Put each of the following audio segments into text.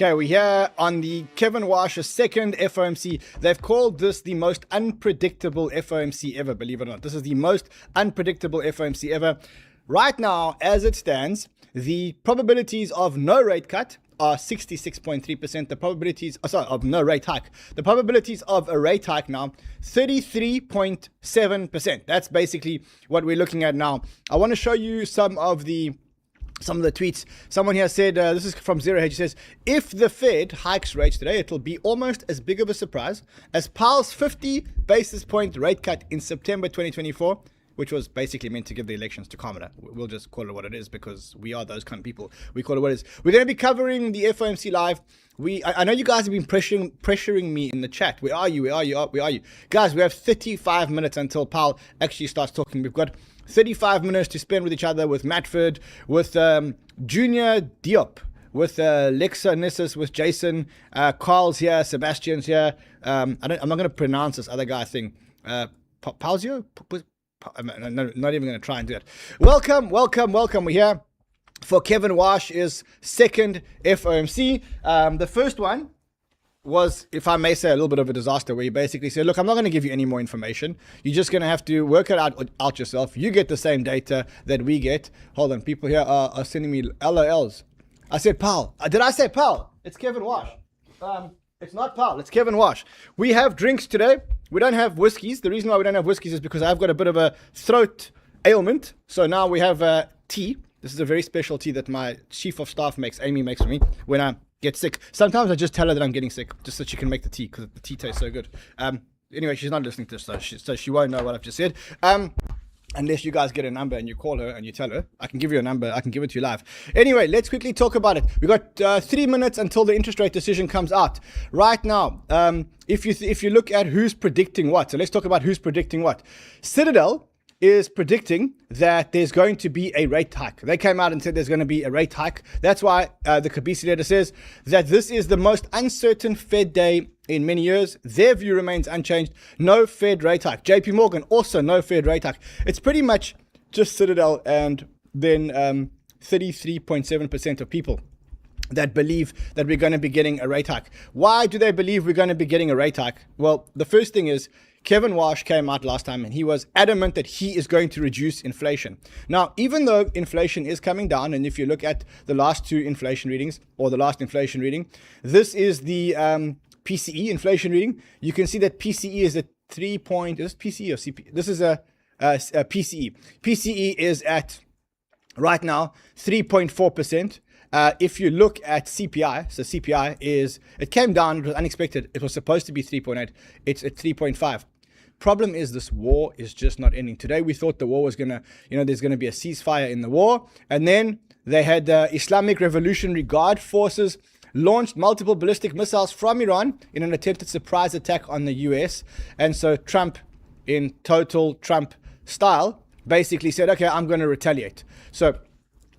Okay, we're here on the Kevin Warsh's second FOMC. They've called this the most unpredictable FOMC ever, believe it or not. This is the most unpredictable FOMC ever. Right now, as it stands, the probabilities of no rate cut are 66.3%. The probabilities, of no rate hike. The probabilities of a rate hike now, 33.7%. That's basically what we're looking at now. I want to show you some of the tweets. Someone here said, this is from 𝗕𝗬𝗕𝗗, says, if the Fed hikes rates today, it'll be almost as big of a surprise as Powell's 50 basis point rate cut in September 2024, which was basically meant to give the elections to 𝗕𝗫𝗓. We'll just call it what it is because we are those kind of people. We call it what it is. We're going to be covering the FOMC live. I know you guys have been pressuring me in the chat. Where are you? Where are you? Where are you? Guys, we have 35 minutes until Powell actually starts talking. We've got 35 minutes to spend with each other, with Matford, with Junior Diop, with Lexa Nissus, with Jason, Carl's here, Sebastian's here. I'm not going to pronounce this other guy thing. Pausio? I'm not even going to try and do it. Welcome. We're here for Kevin Warsh's second FOMC. The first one was, if I may say, a little bit of a disaster, where he basically said, look, I'm not going to give you any more information. You're just going to have to work it out yourself. You get the same data that we get. Hold on, people here are sending me LOLs. I said Powell. Did I say Powell? It's Kevin Warsh. It's not Powell, it's Kevin Warsh. We have drinks today. We don't have whiskeys. The reason why we don't have whiskeys is because I've got a bit of a throat ailment. So now we have tea. This is a very special tea that my chief of staff makes, Amy makes for me, when I get sick. Sometimes I just tell her that I'm getting sick just so she can make the tea because the tea tastes so good. Anyway, she's not listening to this, so she won't know what I've just said. Unless you guys get a number and you call her and you tell her. I can give you a number. I can give it to you live. Anyway, let's quickly talk about it. We've got 3 minutes until the interest rate decision comes out. Right now, if you look at who's predicting what. So let's talk about who's predicting what. Citadel is predicting that there's going to be a rate hike. They came out and said there's going to be a rate hike. That's why the 𝗕𝗫𝗕 data says that this is the most uncertain Fed day in many years. Their view remains unchanged. No Fed rate hike. JP Morgan, also no Fed rate hike. It's pretty much just Citadel and then 33.7% of people that believe that we're going to be getting a rate hike. Why do they believe we're going to be getting a rate hike? Well, the first thing is, Kevin Warsh came out last time and he was adamant that he is going to reduce inflation. Now, even though inflation is coming down, and if you look at the last two inflation readings, or the last inflation reading, this is the PCE inflation reading. You can see that PCE is at 3 point, is this PCE or CP? This is a PCE. PCE is at, right now, 3.4%. If you look at CPI, so CPI is, it came down, it was unexpected. It was supposed to be 3.8. It's at 3.5. Problem is this war is just not ending. Today we thought the war was going to, there's going to be a ceasefire in the war. And then they had Islamic Revolutionary Guard forces launched multiple ballistic missiles from Iran in an attempted surprise attack on the US. And so Trump, in total Trump style, basically said, okay, I'm going to retaliate. So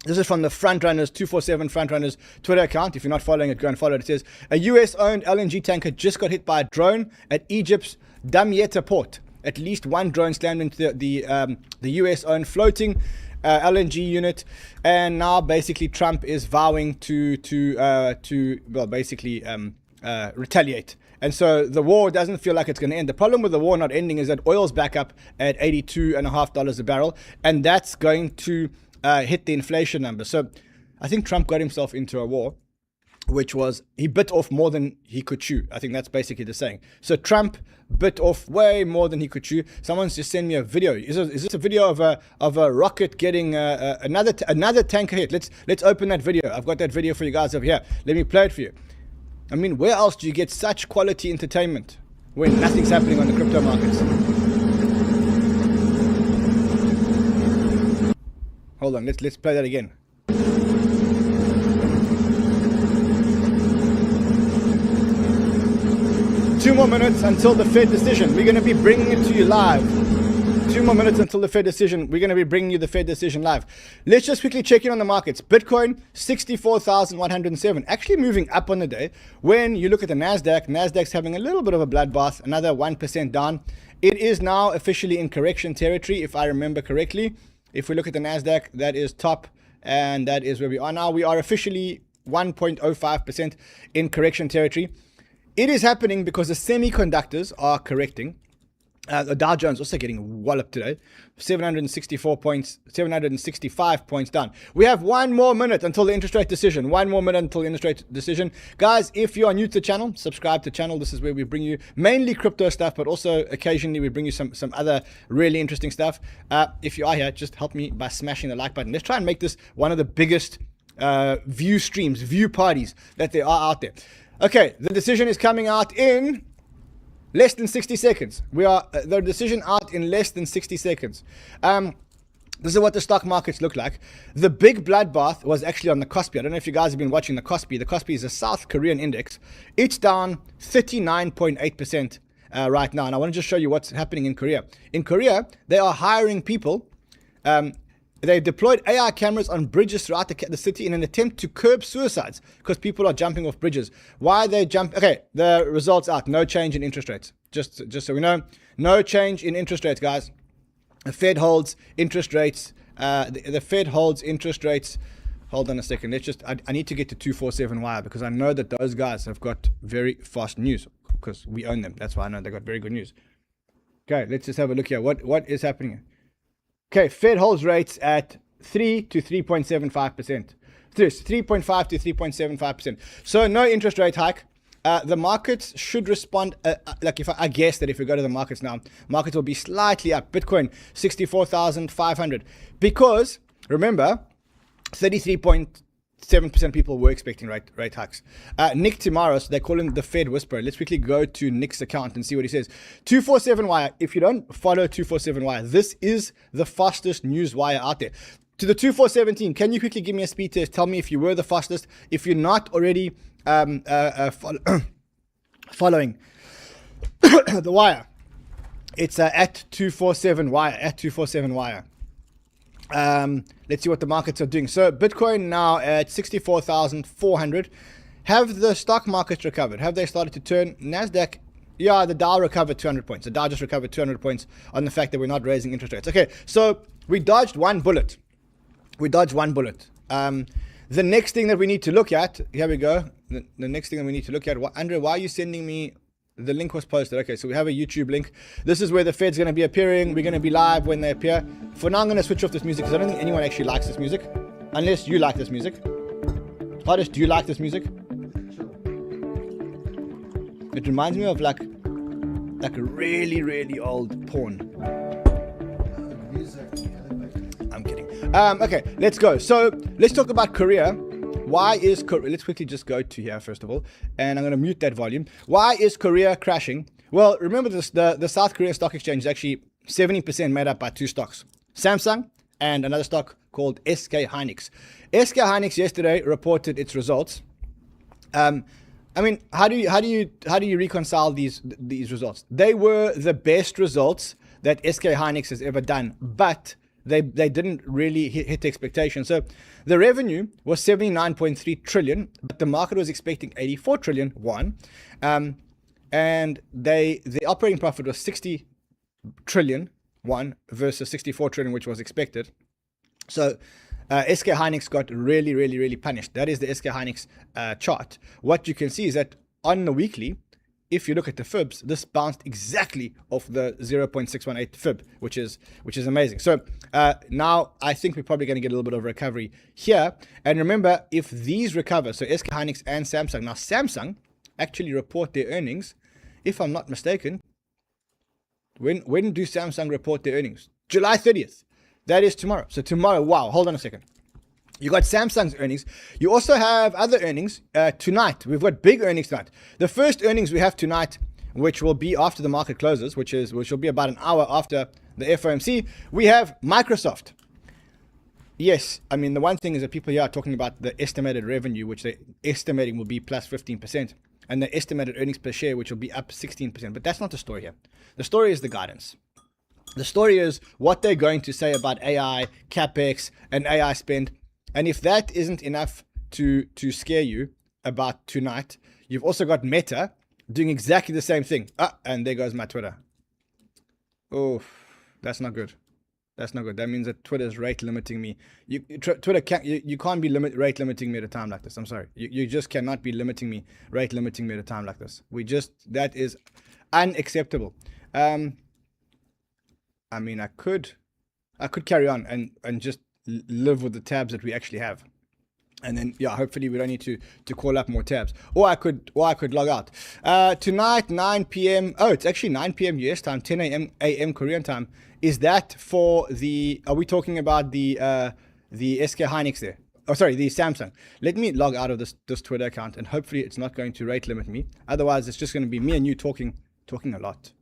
this is from the Frontrunners, 247 Frontrunners Twitter account. If you're not following it, go and follow it. It says, a US-owned LNG tanker just got hit by a drone at Egypt's Damietta port. At least one drone slammed into the US-owned floating LNG unit. And now basically Trump is vowing to retaliate. And so the war doesn't feel like it's going to end. The problem with the war not ending is that oil's back up at $82.50 a barrel. And that's going to hit the inflation number. So I think Trump got himself into a war, which was, he bit off more than he could chew. I think that's basically the saying. So Trump bit off way more than he could chew. Someone's just sent me a video. Is this a video of a rocket getting another tanker hit? Let's open that video. I've got that video for you guys over here. Let me play it for you. I mean, where else do you get such quality entertainment when nothing's happening on the crypto markets? Hold on, let's play that again. 2 more minutes until the Fed decision. We're going to be bringing it to you live. 2 more minutes until the Fed decision. We're going to be bringing you the Fed decision live. Let's just quickly check in on the markets. Bitcoin, 64,107. Actually moving up on the day. When you look at the NASDAQ's having a little bit of a bloodbath. Another 1% down. It is now officially in correction territory, if I remember correctly. If we look at the NASDAQ, that is top. And that is where we are now. We are officially 1.05% in correction territory. It is happening because the semiconductors are correcting. The Dow Jones also getting walloped today, 765 points down. We have 1 more minute until the interest rate decision. 1 more minute until the interest rate decision. Guys, if you are new to the channel, subscribe to the channel. This is where we bring you mainly crypto stuff, but also occasionally we bring you some other really interesting stuff. If you are here, just help me by smashing the like button. Let's try and make this one of the biggest view streams, view parties that there are out there. Okay, the decision is coming out in less than 60 seconds. We are the decision out in less than 60 seconds. This is what the stock markets look like. The big bloodbath was actually on the Kospi. I don't know if you guys have been watching the Kospi. The Kospi is a South Korean index. It's down 39.8% right now. And I want to just show you what's happening in Korea. In Korea, they are hiring people. They've deployed AI cameras on bridges throughout the city in an attempt to curb suicides because people are jumping off bridges. Why they jump? Okay, the results out. No change in interest rates. Just so we know, no change in interest rates, guys. The Fed holds interest rates. The Fed holds interest rates. Hold on a second. I need to get to 247 because I know that those guys have got very fast news because we own them. That's why I know they got very good news. Okay, let's just have a look here. What is happening? Okay, Fed holds rates at 3 to 3.75%. 3.5 to 3.75%. So no interest rate hike. The markets should respond. Like I guess that if we go to the markets now, markets will be slightly up. Bitcoin 64,500 because remember, 33.7% people were expecting rate hikes. Nick tomorrow, so they call him the Fed Whisperer. Let's quickly go to Nick's account and see what he says. 247 Wire. If you don't follow 247 Wire, this is the fastest news wire out there. To the 2417 team, can you quickly give me a speed test? Tell me if you were the fastest. If you're not already following the wire, it's at 247 Wire. At 247 Wire. Let's see what the markets are doing. So Bitcoin now at 64,400. Have the stock markets recovered? Have they started to turn? NASDAQ, yeah, the Dow recovered 200 points. The Dow just recovered 200 points on the fact that we're not raising interest rates. Okay, so we dodged one bullet. The next thing that we need to look at, here we go. The next thing that we need to look at, Andre, why are you sending me? The link was posted. Okay, so we have a YouTube link. This is where the Fed's going to be appearing. We're going to be live when they appear. For now, I'm going to switch off this music because I don't think anyone actually likes this music. Unless you like this music. Hardest, do you like this music? It reminds me of like a really, really old porn. I'm kidding. Okay, let's go. So let's talk about Korea. Why is Korea? Let's quickly just go to here first of all, and I'm going to mute that volume. Why is Korea crashing? Well, remember this: the South Korean stock exchange is actually 70% made up by 2 stocks: Samsung and another stock called SKHYNIX. SKHYNIX yesterday reported its results. I mean, how do you reconcile these results? They were the best results that SKHYNIX has ever done, but they didn't really hit the expectation. So the revenue was 79.3 trillion, but the market was expecting 84 trillion won. And the operating profit was 60 trillion won versus 64 trillion, which was expected. So SKHYNIX got really, really, really punished. That is the SKHYNIX chart. What you can see is that on the weekly, if you look at the fibs, this bounced exactly off the 0.618 fib, which is amazing. So now I think we're probably going to get a little bit of recovery here. And remember, if these recover, so SKHYNIX and Samsung. Now Samsung actually report their earnings, if I'm not mistaken. When do Samsung report their earnings? July 30th. That is tomorrow. So tomorrow, wow, hold on a second. You got Samsung's earnings. You also have other earnings tonight. We've got big earnings tonight. The first earnings we have tonight, which will be after the market closes, which will be about an hour after the FOMC, we have Microsoft. Yes, I mean, the one thing is that people here are talking about the estimated revenue, which they're estimating will be plus 15%, and the estimated earnings per share, which will be up 16%. But that's not the story here. The story is the guidance. The story is what they're going to say about AI, CapEx, and AI spend. And if that isn't enough to scare you about tonight, you've also got Meta doing exactly the same thing. And there goes my Twitter. Oh, that's not good. That's not good. That means that Twitter's rate limiting me. Twitter can't. You can't be rate limiting me at a time like this. I'm sorry. You just cannot be rate limiting me at a time like this. That is unacceptable. I mean, I could carry on and just live with the tabs that we actually have. And then, yeah, hopefully we don't need to call up more tabs. Or I could log out. Tonight, 9 p.m. Oh, it's actually 9 p.m. US time, 10 a.m. Korean time. Is that for the? Are we talking about the SK Hynix there? Oh, sorry, the Samsung. Let me log out of this Twitter account, and hopefully it's not going to rate limit me. Otherwise, it's just going to be me and you talking a lot.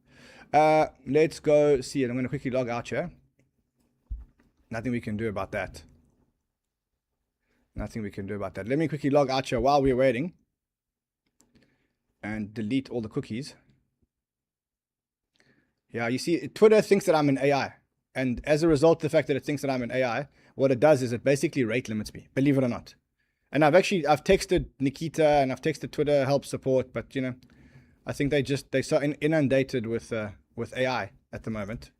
Let's go see it. I'm going to quickly log out here. Nothing we can do about that. Nothing we can do about that. Let me quickly log out here while we're waiting and delete all the cookies. Yeah, you see, Twitter thinks that I'm an AI. And as a result of the fact that it thinks that I'm an AI, what it does is it basically rate limits me, believe it or not. And I've texted Nikita and I've texted Twitter help support, but you know, I think they're so inundated with AI at the moment.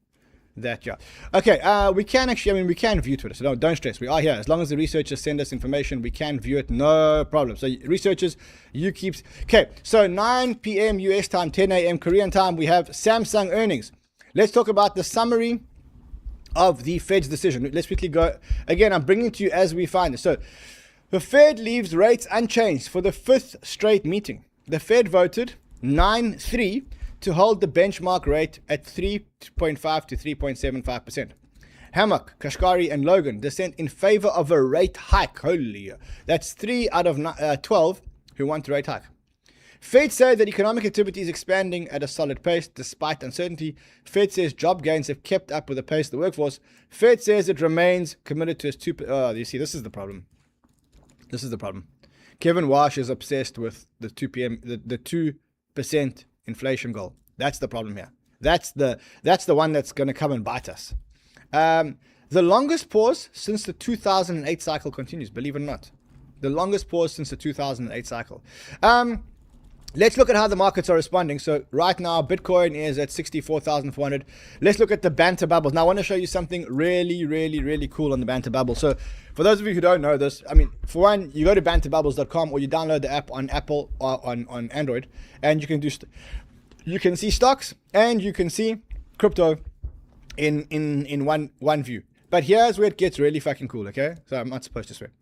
That, yeah. Okay, we can view Twitter, so don't stress. We are here. As long as the researchers send us information, we can view it, no problem. So researchers, okay, so 9 p.m. US time, 10 a.m. Korean time, we have Samsung earnings. Let's talk about the summary of the Fed's decision. Let's quickly go. Again, I'm bringing it to you as we find it. So the Fed leaves rates unchanged for the 5th straight meeting. The Fed voted 9-3 to hold the benchmark rate at 3.5 to 3.75%. Hammock, Kashkari, and Logan dissent in favor of a rate hike. Holy, that's 3 out of 12 who want a rate hike. Fed say that economic activity is expanding at a solid pace despite uncertainty. Fed says job gains have kept up with the pace of the workforce. Fed says it remains committed to its 2%. Oh, you see, this is the problem. This is the problem. Kevin Warsh is obsessed with the 2% inflation goal. That's the problem here. That's the one that's going to come and bite us. The longest pause since the 2008 cycle continues, believe it or not. The longest pause since the 2008 cycle. Let's look at how the markets are responding. So right now, Bitcoin is at 64,400. Let's look at the Banter bubbles. Now, I want to show you something really, really, really cool on the Banter bubble. So for those of you who don't know this, I mean, for one, you go to banterbubbles.com or you download the app on Apple or on Android, and you can see stocks and you can see crypto in one view. But here's where it gets really fucking cool, okay? So I'm not supposed to swear.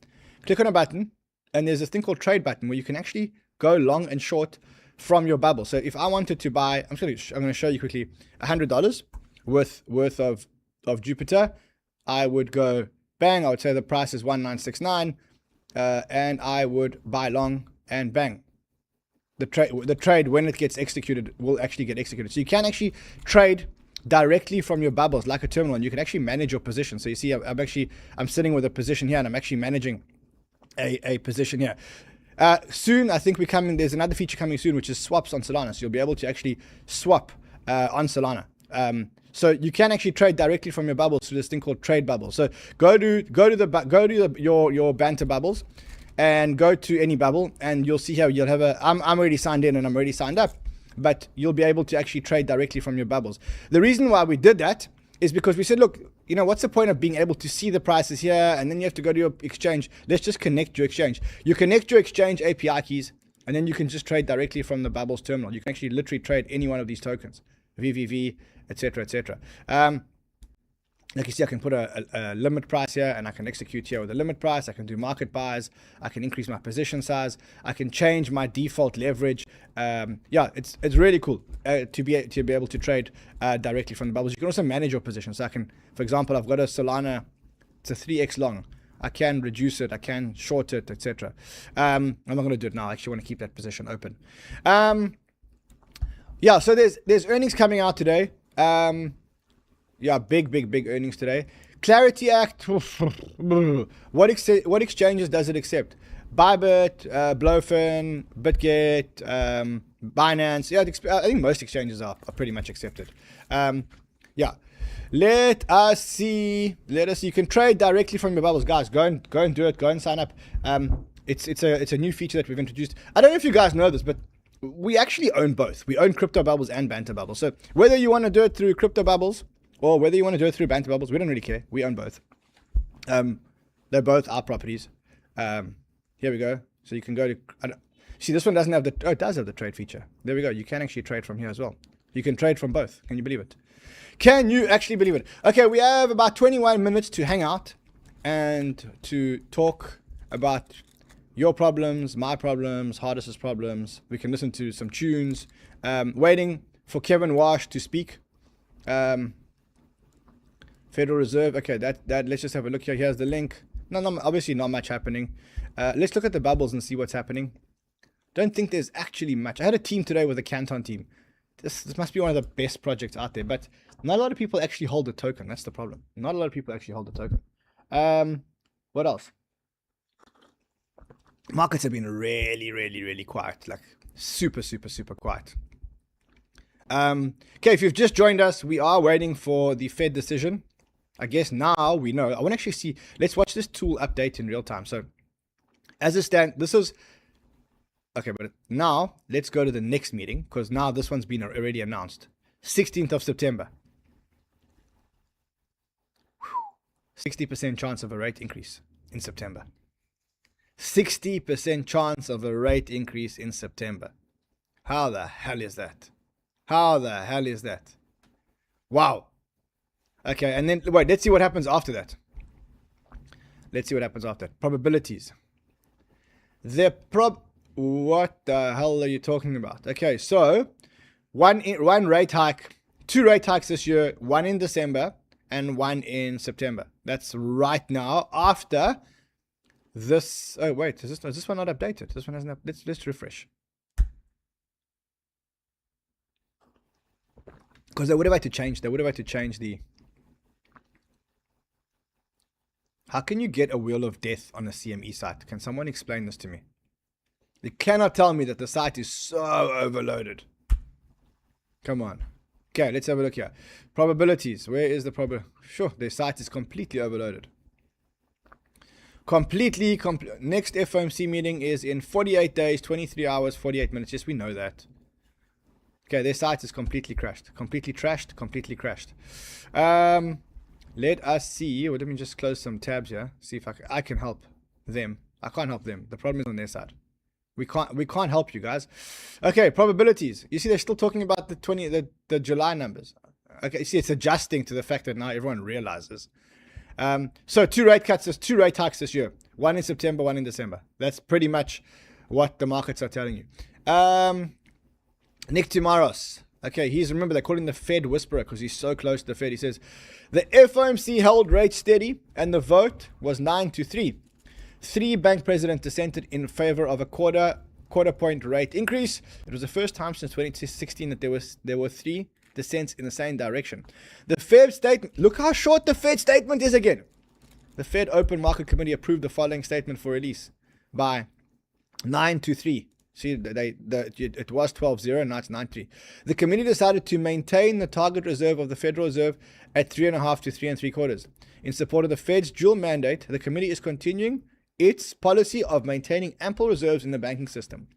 Click on a button, and there's this thing called trade button where you can actually go long and short from your bubble. So if I wanted to buy, I'm going to show you quickly, $100 worth of Jupiter, I would go bang. I would say the price is 1969, and I would buy long and bang. The trade when it gets executed will actually get executed. So you can actually trade directly from your bubbles like a terminal, and you can actually manage your position. So you see, I'm sitting with a position here, and I'm actually managing a position here. Soon, I think there's another feature coming soon, which is swaps on Solana. So you'll be able to actually swap on Solana. So you can actually trade directly from your bubbles through this thing called trade bubbles. So go to your Banter bubbles and go to any bubble, and you'll see how you'll have I'm already signed in and I'm already signed up, but you'll be able to actually trade directly from your bubbles. The reason why we did that is because we said, look, what's the point of being able to see the prices here and then you have to go to your exchange? Let's just connect your exchange. You connect your exchange API keys, and then you can just trade directly from the bubbles terminal. You can actually literally trade any one of these tokens, VVV, etc., etc. Like you see, I can put a limit price here, and I can execute here with a limit price. I can do market buys. I can increase my position size. I can change my default leverage. Yeah, it's really cool to be able to trade directly from the bubbles. You can also manage your position. So I can, for example, I've got a Solana, it's a 3x long. I can reduce it. I can short it, etc. I'm not going to do it now. I actually want to keep that position open. Yeah, so there's earnings coming out today. Yeah, big earnings today. Clarity Act. What exchanges does it accept? Bybit, Blowfin, BitGet, Binance. Yeah, I think most exchanges are pretty much accepted. Yeah. Let us see. You can trade directly from your bubbles, guys. Go and do it. Go and sign up. It's a new feature that we've introduced. I don't know if you guys know this, but we actually own both. We own Crypto Bubbles and Banter Bubbles. So whether you want to do it through Crypto Bubbles or whether you want to do it through Banter Bubbles, we don't really care. We own both. They're both our properties. Here we go. So you can go to, see, this one doesn't have the, oh, it does have the trade feature. There we go. You can actually trade from here as well. You can trade from both. Can you believe it? Can you actually believe it? Okay, we have about 21 minutes to hang out and to talk about your problems, my problems, Hardest's problems. We can listen to some tunes. Waiting for Kevin Warsh to speak. Federal Reserve. Okay, that let's just have a look here. Here's the link. No, obviously not much happening. Let's look at the bubbles and see what's happening. Don't think there's actually much. I had a team today with a Canton team. This must be one of the best projects out there, but not a lot of people actually hold the token. That's the problem. Not a lot of people actually hold the token. What else? Markets have been really quiet, like super quiet. Okay, if you've just joined us, we are waiting for the Fed decision. I guess now we know. I want to actually see. Let's watch this tool update in real time. So, as it stands, this is okay. But now let's go to the next meeting because now this one's been already announced. 16th of September. 60% chance of a rate increase in September. 60% chance of a rate increase in September. How the hell is that? How the hell is that? Wow. Okay, and then wait, let's see what happens after that. Let's see what happens after that. Probabilities. What the hell are you talking about? Okay, so one rate hike, 2 rate hikes this year, 1 in December and 1 in September. That's right now after this. Oh wait, is this one not updated? This one hasn't. Let's refresh. Because they would have had to change. They would have had to change the. How can you get a wheel of death on a CME site? Can someone explain this to me? You cannot tell me that the site is so overloaded. Come on. Okay, let's have a look here. Probabilities. Where is the probability? Sure, their site is completely overloaded. Next FOMC meeting is in 48 days, 23 hours, 48 minutes. Yes, we know that. Okay, their site is completely crashed. Completely trashed, completely crashed. Let us see. Well, let me just close some tabs here. See if I can help them. I can't help them. The problem is on their side. We can't help you guys. Okay, probabilities. You see, they're still talking about the July numbers. Okay, you see, it's adjusting to the fact that now everyone realizes. So 2 rate hikes this year. 1 in September, 1 in December. That's pretty much what the markets are telling you. 𝗕𝗬𝗕𝗗𝗓. Okay, remember, they call him the Fed whisperer because he's so close to the Fed. He says, the FOMC held rates steady and the vote was 9-3. 3 bank presidents dissented in favor of a quarter point rate increase. It was the first time since 2016 that there were 3 dissents in the same direction. The Fed statement, look how short the Fed statement is again. The Fed Open Market Committee approved the following statement for release by 9-3. See, it was 12-0, now it's 9-3. The committee decided to maintain the target reserve of the Federal Reserve at 3.5 to 3.75. In support of the Fed's dual mandate, the committee is continuing its policy of maintaining ample reserves in the banking system.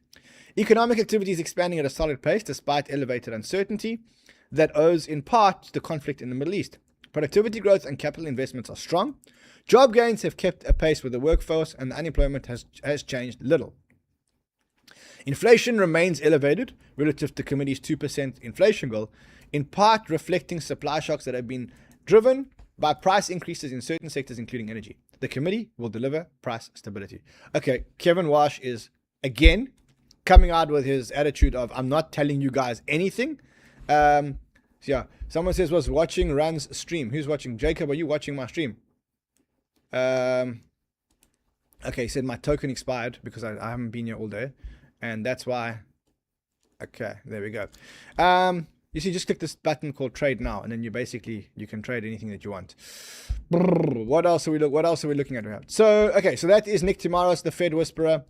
Economic activity is expanding at a solid pace despite elevated uncertainty that owes in part to the conflict in the Middle East. Productivity growth and capital investments are strong. Job gains have kept apace with the workforce, and the unemployment has changed little. Inflation remains elevated relative to the committee's 2% inflation goal, in part reflecting supply shocks that have been driven by price increases in certain sectors, including energy. The committee will deliver price stability. Okay, Kevin Warsh is, again, coming out with his attitude of, I'm not telling you guys anything. So yeah, someone says, was watching Run's stream. Who's watching? Jacob, are you watching my stream? Okay, he said my token expired because I haven't been here all day. And that's why. Okay, there we go. You see, just click this button called Trade Now, and then you can trade anything that you want. What else are we looking at? So okay, so that is 𝗕𝗬𝗕𝗗𝗓, the Fed whisperer.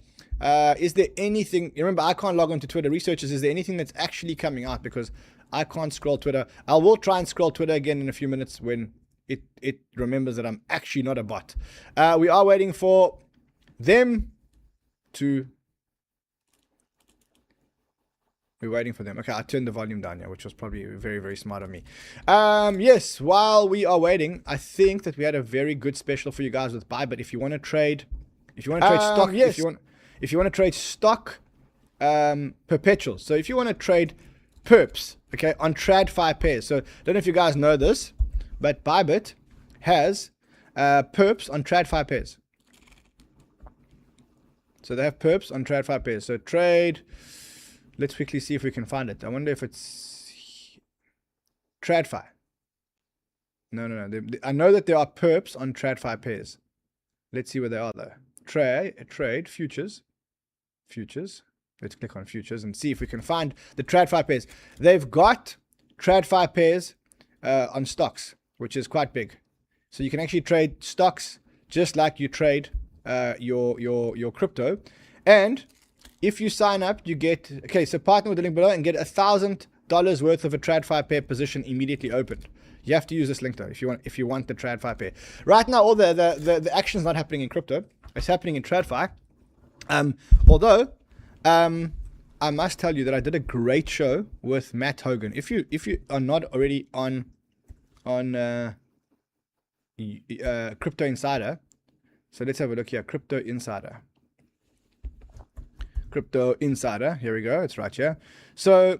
Is there anything? Remember, I can't log on to Twitter. Researchers, is there anything that's actually coming out? Because I can't scroll Twitter. I will try and scroll Twitter again in a few minutes when it remembers that I'm actually not a bot. We are waiting for them to We're waiting for them. Okay, I turned the volume down here, which was probably very, very smart of me. Yes, while we are waiting, I think that we had a very good special for you guys with buy. But if you want to trade, stock, yes. if you want to trade stock perpetuals. So if you want to trade perps, okay, on Tradfi pairs. So I don't know if you guys know this, but Bybit has perps on Tradfi pairs. So they have perps on Tradfi pairs. So trade. Let's quickly see if we can find it. I wonder if it's Tradfi. No. I know that there are perps on Tradfi pairs. Let's see where they are though. Trade futures. Let's click on futures and see if we can find the Tradfi pairs. They've got Tradfi pairs on stocks, which is quite big. So you can actually trade stocks just like you trade your crypto. And if you sign up, you get, okay, so partner with the link below and get $1,000 worth of a Tradfi pair position immediately opened. You have to use this link though if you want the Tradfi pair. Right now, all the action is not happening in crypto. It's happening in Tradfi. Although I must tell you that I did a great show with Matt Hougan. If you are not already on Crypto Insider, so let's have a look here. Crypto Insider, here we go, it's right here. So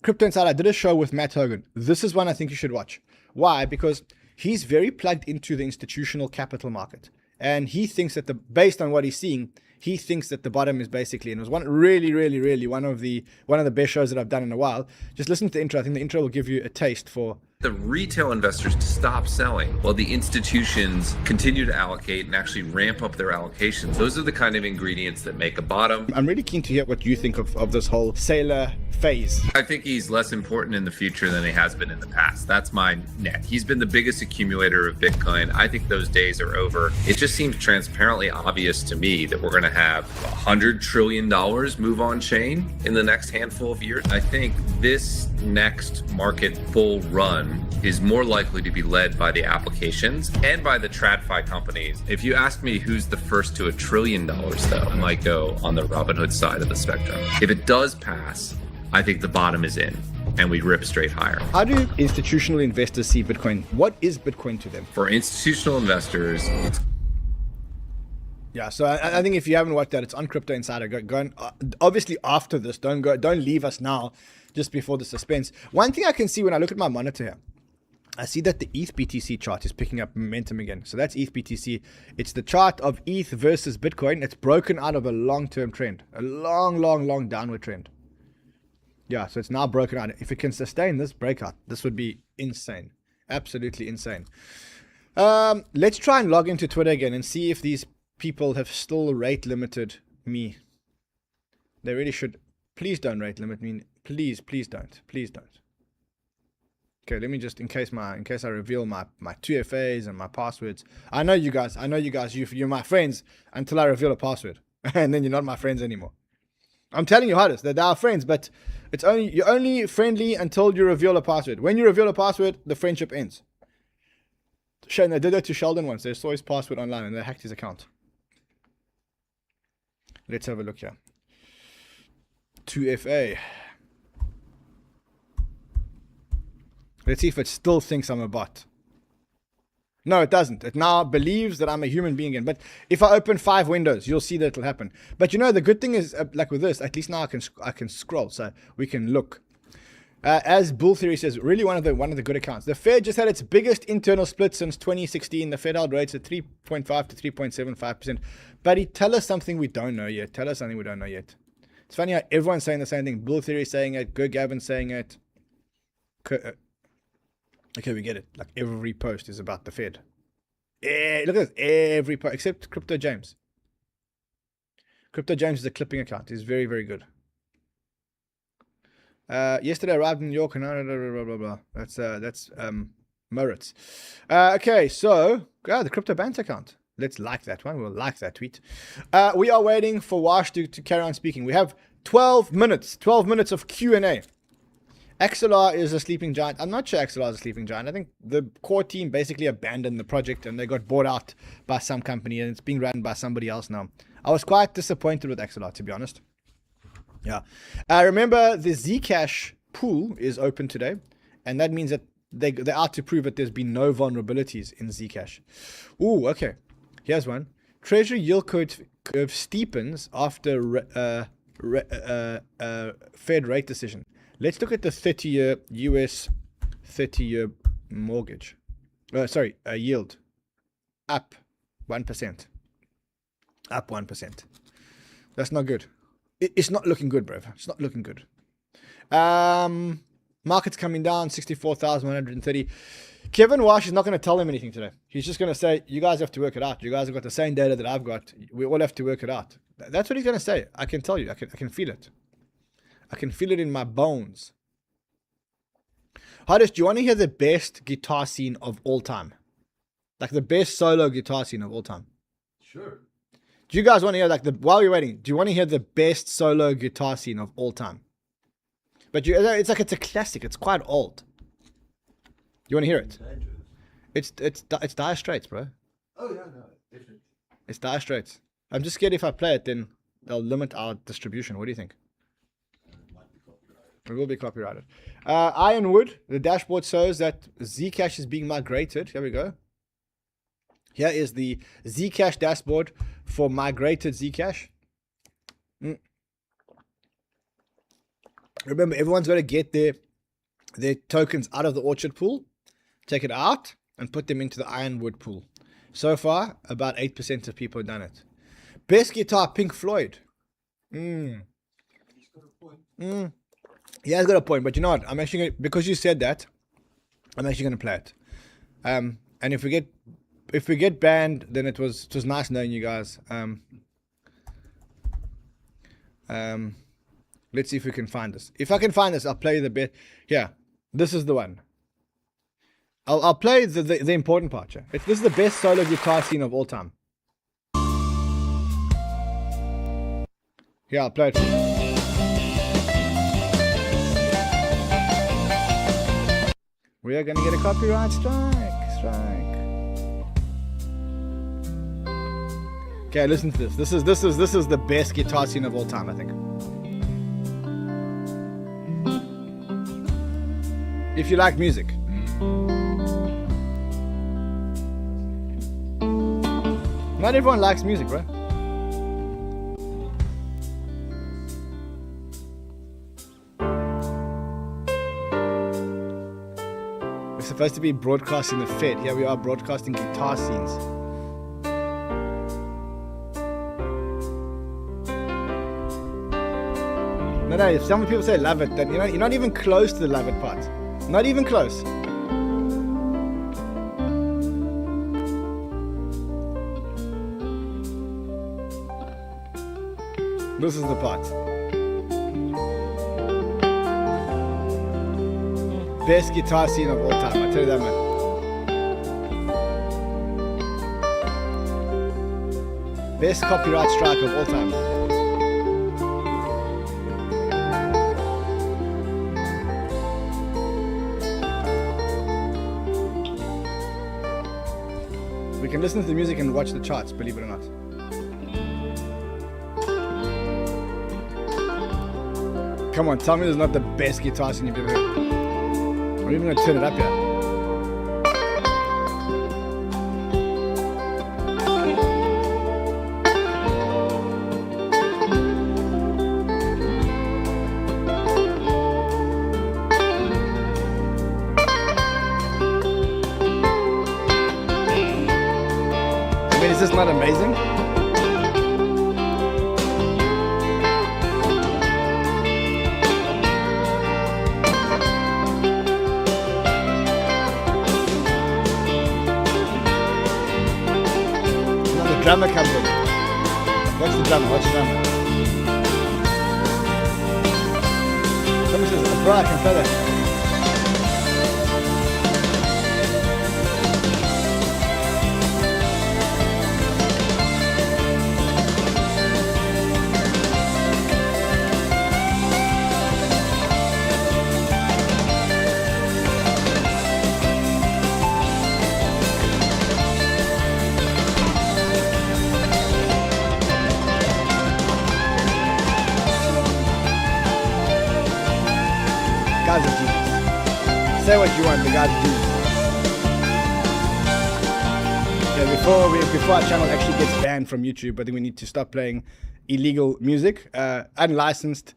Crypto Insider, I did a show with Matt Hougan. This is one I think you should watch. Why? Because he's very plugged into the institutional capital market, and he thinks that based on what he's seeing, he thinks that the bottom is basically, and it was one really one of the best shows that I've done in a while. Just listen to the intro. I think the intro will give you a taste for the retail investors to stop selling while the institutions continue to allocate and actually ramp up their allocations. Those are the kind of ingredients that make a bottom. I'm really keen to hear what you think of this whole Sailor phase. I think he's less important in the future than he has been in the past. That's my net. He's been the biggest accumulator of Bitcoin. I think those days are over. It just seems transparently obvious to me that we're going to have $100 trillion move on chain in the next handful of years. I think this next market bull run is more likely to be led by the applications and by the TradFi companies. If you ask me who's the first to $1 trillion though, I might go on the Robinhood side of the spectrum. If it does pass, I think the bottom is in and we rip straight higher. How do institutional investors see Bitcoin? What is Bitcoin to them? For institutional investors, it's yeah, so I think if you haven't watched that, it's on Crypto Insider. Go and obviously after this, don't leave us now, just before the suspense. One thing I can see when I look at my monitor here, I see that the ETH BTC chart is picking up momentum again. So that's ETH BTC. It's the chart of ETH versus Bitcoin. It's broken out of a long-term trend, a long downward trend. Yeah, so it's now broken out. If it can sustain this breakout, this would be insane, absolutely insane. Let's try and log into Twitter again and see if these people have still rate limited me. They really should. Please don't rate limit me. Please don't. Okay, let me just, in case I reveal my 2FAs and my passwords. I know you guys, you're my friends until I reveal a password. And then you're not my friends anymore. I'm telling you how it is. They're our friends, but you're only friendly until you reveal a password. When you reveal a password, the friendship ends. Shane, they did that to Sheldon once. They saw his password online and they hacked his account. Let's have a look here. 2FA. Let's see if it still thinks I'm a bot. No, it doesn't. It now believes that I'm a human being again. But if I open 5 windows, you'll see that it'll happen. But you know, the good thing is, like with this, at least now I can scroll, so we can look. As Bull Theory says, really one of the good accounts. The Fed just had its biggest internal split since 2016. The Fed held rates at 3.5 to 3.75%. But tell us something we don't know yet. It's funny how everyone's saying the same thing. Bull Theory saying it. Gavin's saying it. Okay, we get it. Like every post is about the Fed. Look at this. Every post, except Crypto James. Crypto James is a clipping account. He's very, very good. Yesterday I arrived in New York and blah, blah, blah. That's Moritz. Okay, so the Crypto Banter account. Let's like that one. We'll like that tweet. We are waiting for Warch to carry on speaking. We have 12 minutes of Q&A. XLR is a sleeping giant. I'm not sure XLR is a sleeping giant. I think the core team basically abandoned the project and they got bought out by some company and it's being run by somebody else now. I was quite disappointed with XLR, to be honest. Yeah. Remember, the Zcash pool is open today, and that means that they're out to prove that there's been no vulnerabilities in Zcash. Ooh, okay. Here's one. Treasury yield curve steepens after Fed rate decision. Let's look at the 30-year US 30-year mortgage. Yield. Up 1%. Up 1%. That's not good. It's not looking good, bro. It's not looking good. Market's coming down, 64,130. Kevin Warsh is not going to tell them anything today. He's just going to say, you guys have to work it out. You guys have got the same data that I've got. We all have to work it out. That's what he's going to say. I can tell you. I can feel it. I can feel it in my bones. Hardest, do you want to hear the best guitar scene of all time? Like the best solo guitar scene of all time? Sure. Do you guys want to hear, like, while you're waiting, do you want to hear the best solo guitar scene of all time? But it's like it's a classic. It's quite old. You want to hear it? It's Dire Straits, bro. Oh yeah, no, definitely. It's Dire Straits. I'm just scared if I play it, then they'll limit our distribution. What do you think? It will be copyrighted. Ironwood, the dashboard shows that Zcash is being migrated. Here we go. Here is the Zcash dashboard for migrated Zcash. Remember, everyone's got to get their tokens out of the Orchard pool, take it out, and put them into the Ironwood pool. So far, about 8% of people have done it. Best guitar, Pink Floyd. He has got a point, but you know what? I'm actually gonna, because you said that, I'm actually going to play it. And if we get banned, then it was nice knowing you guys. Let's see if we can find this. If I can find this, I'll play the bit. Here, this is the one. I'll play the important part. Yeah? This is the best solo guitar scene of all time. Yeah, I'll play it. We are gonna get a copyright strike. Okay, listen to this. This is the best guitar scene of all time, I think. If you like music. Not everyone likes music, bro. We're supposed to be broadcasting the Fed. Here we are broadcasting guitar scenes. No, if some people say love it, then you're not even close to the love it part. Not even close. This is the part. Best guitar scene of all time, I tell you that, man. Best copyright strike of all time. We can listen to the music and watch the charts, believe it or not. Come on, tell me this is not the best guitar scene you've ever heard. I'm even gonna turn it up here. I mean, is this not amazing? Drummer comes in. Watch the drummer, watch the drummer. Someone says, bro, I can play that. guy's a genius. Say what you want, the guy's a genius. Yeah, before our channel actually gets banned from YouTube, I think we need to stop playing illegal music, unlicensed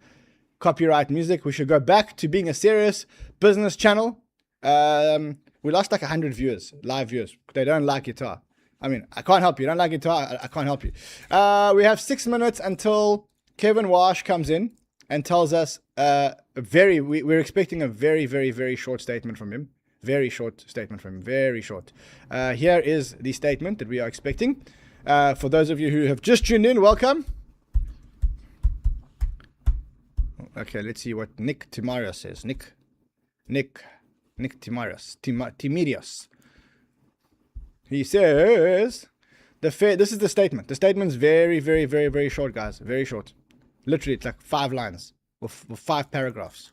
copyright music. We should go back to being a serious business channel. We lost like 100 viewers, live viewers. They don't like guitar. I mean, I can't help you. You don't like guitar, I can't help you. We have 6 minutes until Kevin Warsh comes in and tells us we're expecting a very, very, very short statement from him. Very short statement from him. Very short. Here is the statement that we are expecting. For those of you who have just tuned in, welcome. Okay, let's see what 𝗕𝗬𝗕𝗗𝗕𝗓 says. 𝗕𝗬𝗕𝗓𝗕𝗓. He says, this is the statement. The statement's very, very, very, very short, guys. Very short. Literally, it's like 5 lines or 5 paragraphs.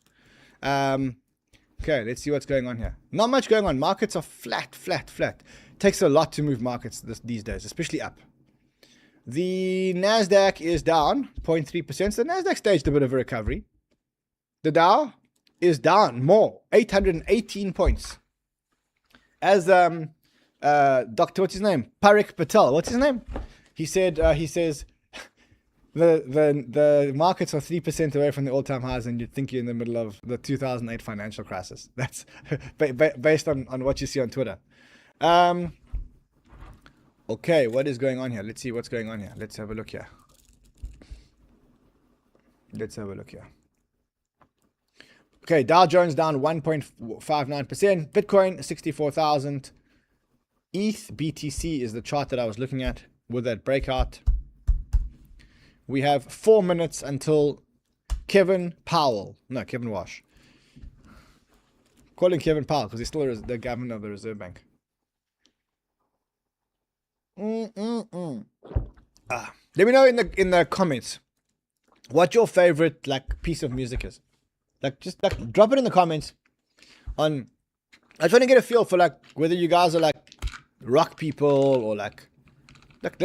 Okay, let's see what's going on here. Not much going on. Markets are flat. Takes a lot to move markets these days, especially up. The NASDAQ is down 0.3%. So the NASDAQ staged a bit of a recovery. The Dow is down more, 818 points. As Dr. What's his name? Parik Patel. What's his name? He says the markets are 3% away from the all-time highs, and you'd think you're in the middle of the 2008 financial crisis. That's based on what you see on Twitter. Okay, what is going on here? Let's see what's going on here. Let's have a look here. Okay, Dow Jones down 1.59%. Bitcoin 64,000. ETH BTC is the chart that I was looking at with that breakout. We have 4 minutes until Kevin Warsh. Call him Kevin Powell because he's still the governor of the Reserve Bank. Let me know in the comments what your favorite piece of music is. Just drop it in the comments. I'm trying to get a feel for whether you guys are rock people or let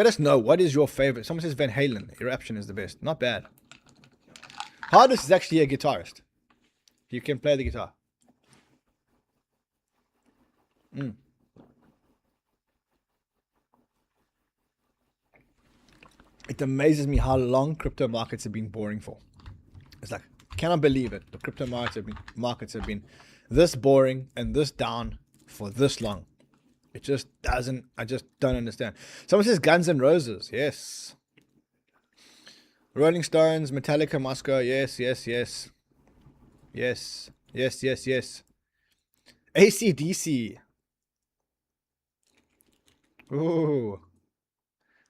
us know what is your favorite. Someone says Van Halen. Eruption is the best. Not bad. Hardest is actually a guitarist. You can play the guitar. It amazes me how long crypto markets have been boring for. It's cannot believe it. The crypto markets have been this boring and this down for this long. It just doesn't, I just don't understand. Someone says Guns N' Roses. Yes. Rolling Stones, Metallica, Moscow. Yes. AC/DC. Ooh.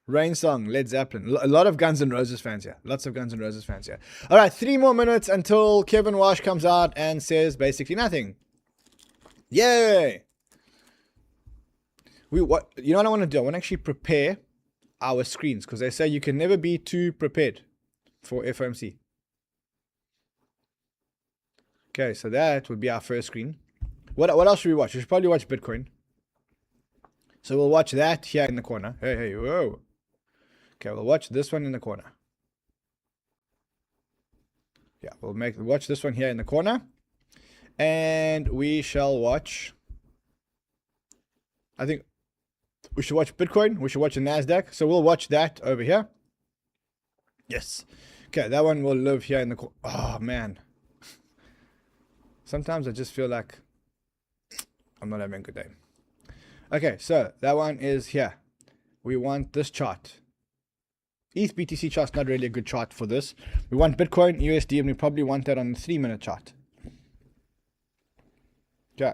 Rain Song, Led Zeppelin. A lot of Guns N' Roses fans here. Lots of Guns N' Roses fans here. All right, 3 more minutes until Kevin Warsh comes out and says basically nothing. Yay! You know what I want to do? I want to actually prepare our screens because they say you can never be too prepared for FOMC. Okay, so that would be our first screen. What else should we watch? We should probably watch Bitcoin. So we'll watch that here in the corner. Hey, whoa. Okay, we'll watch this one in the corner. Yeah, we'll watch this one here in the corner. And we shall watch, I think we should watch Bitcoin. We should watch the NASDAQ. So we'll watch that over here. Yes. Okay, that one will live here in the corner. Oh, man. Sometimes I just feel like I'm not having a good day. Okay, so that one is here. We want this chart. ETH BTC chart's not really a good chart for this. We want Bitcoin, USD, and we probably want that on the 3-minute chart. Okay.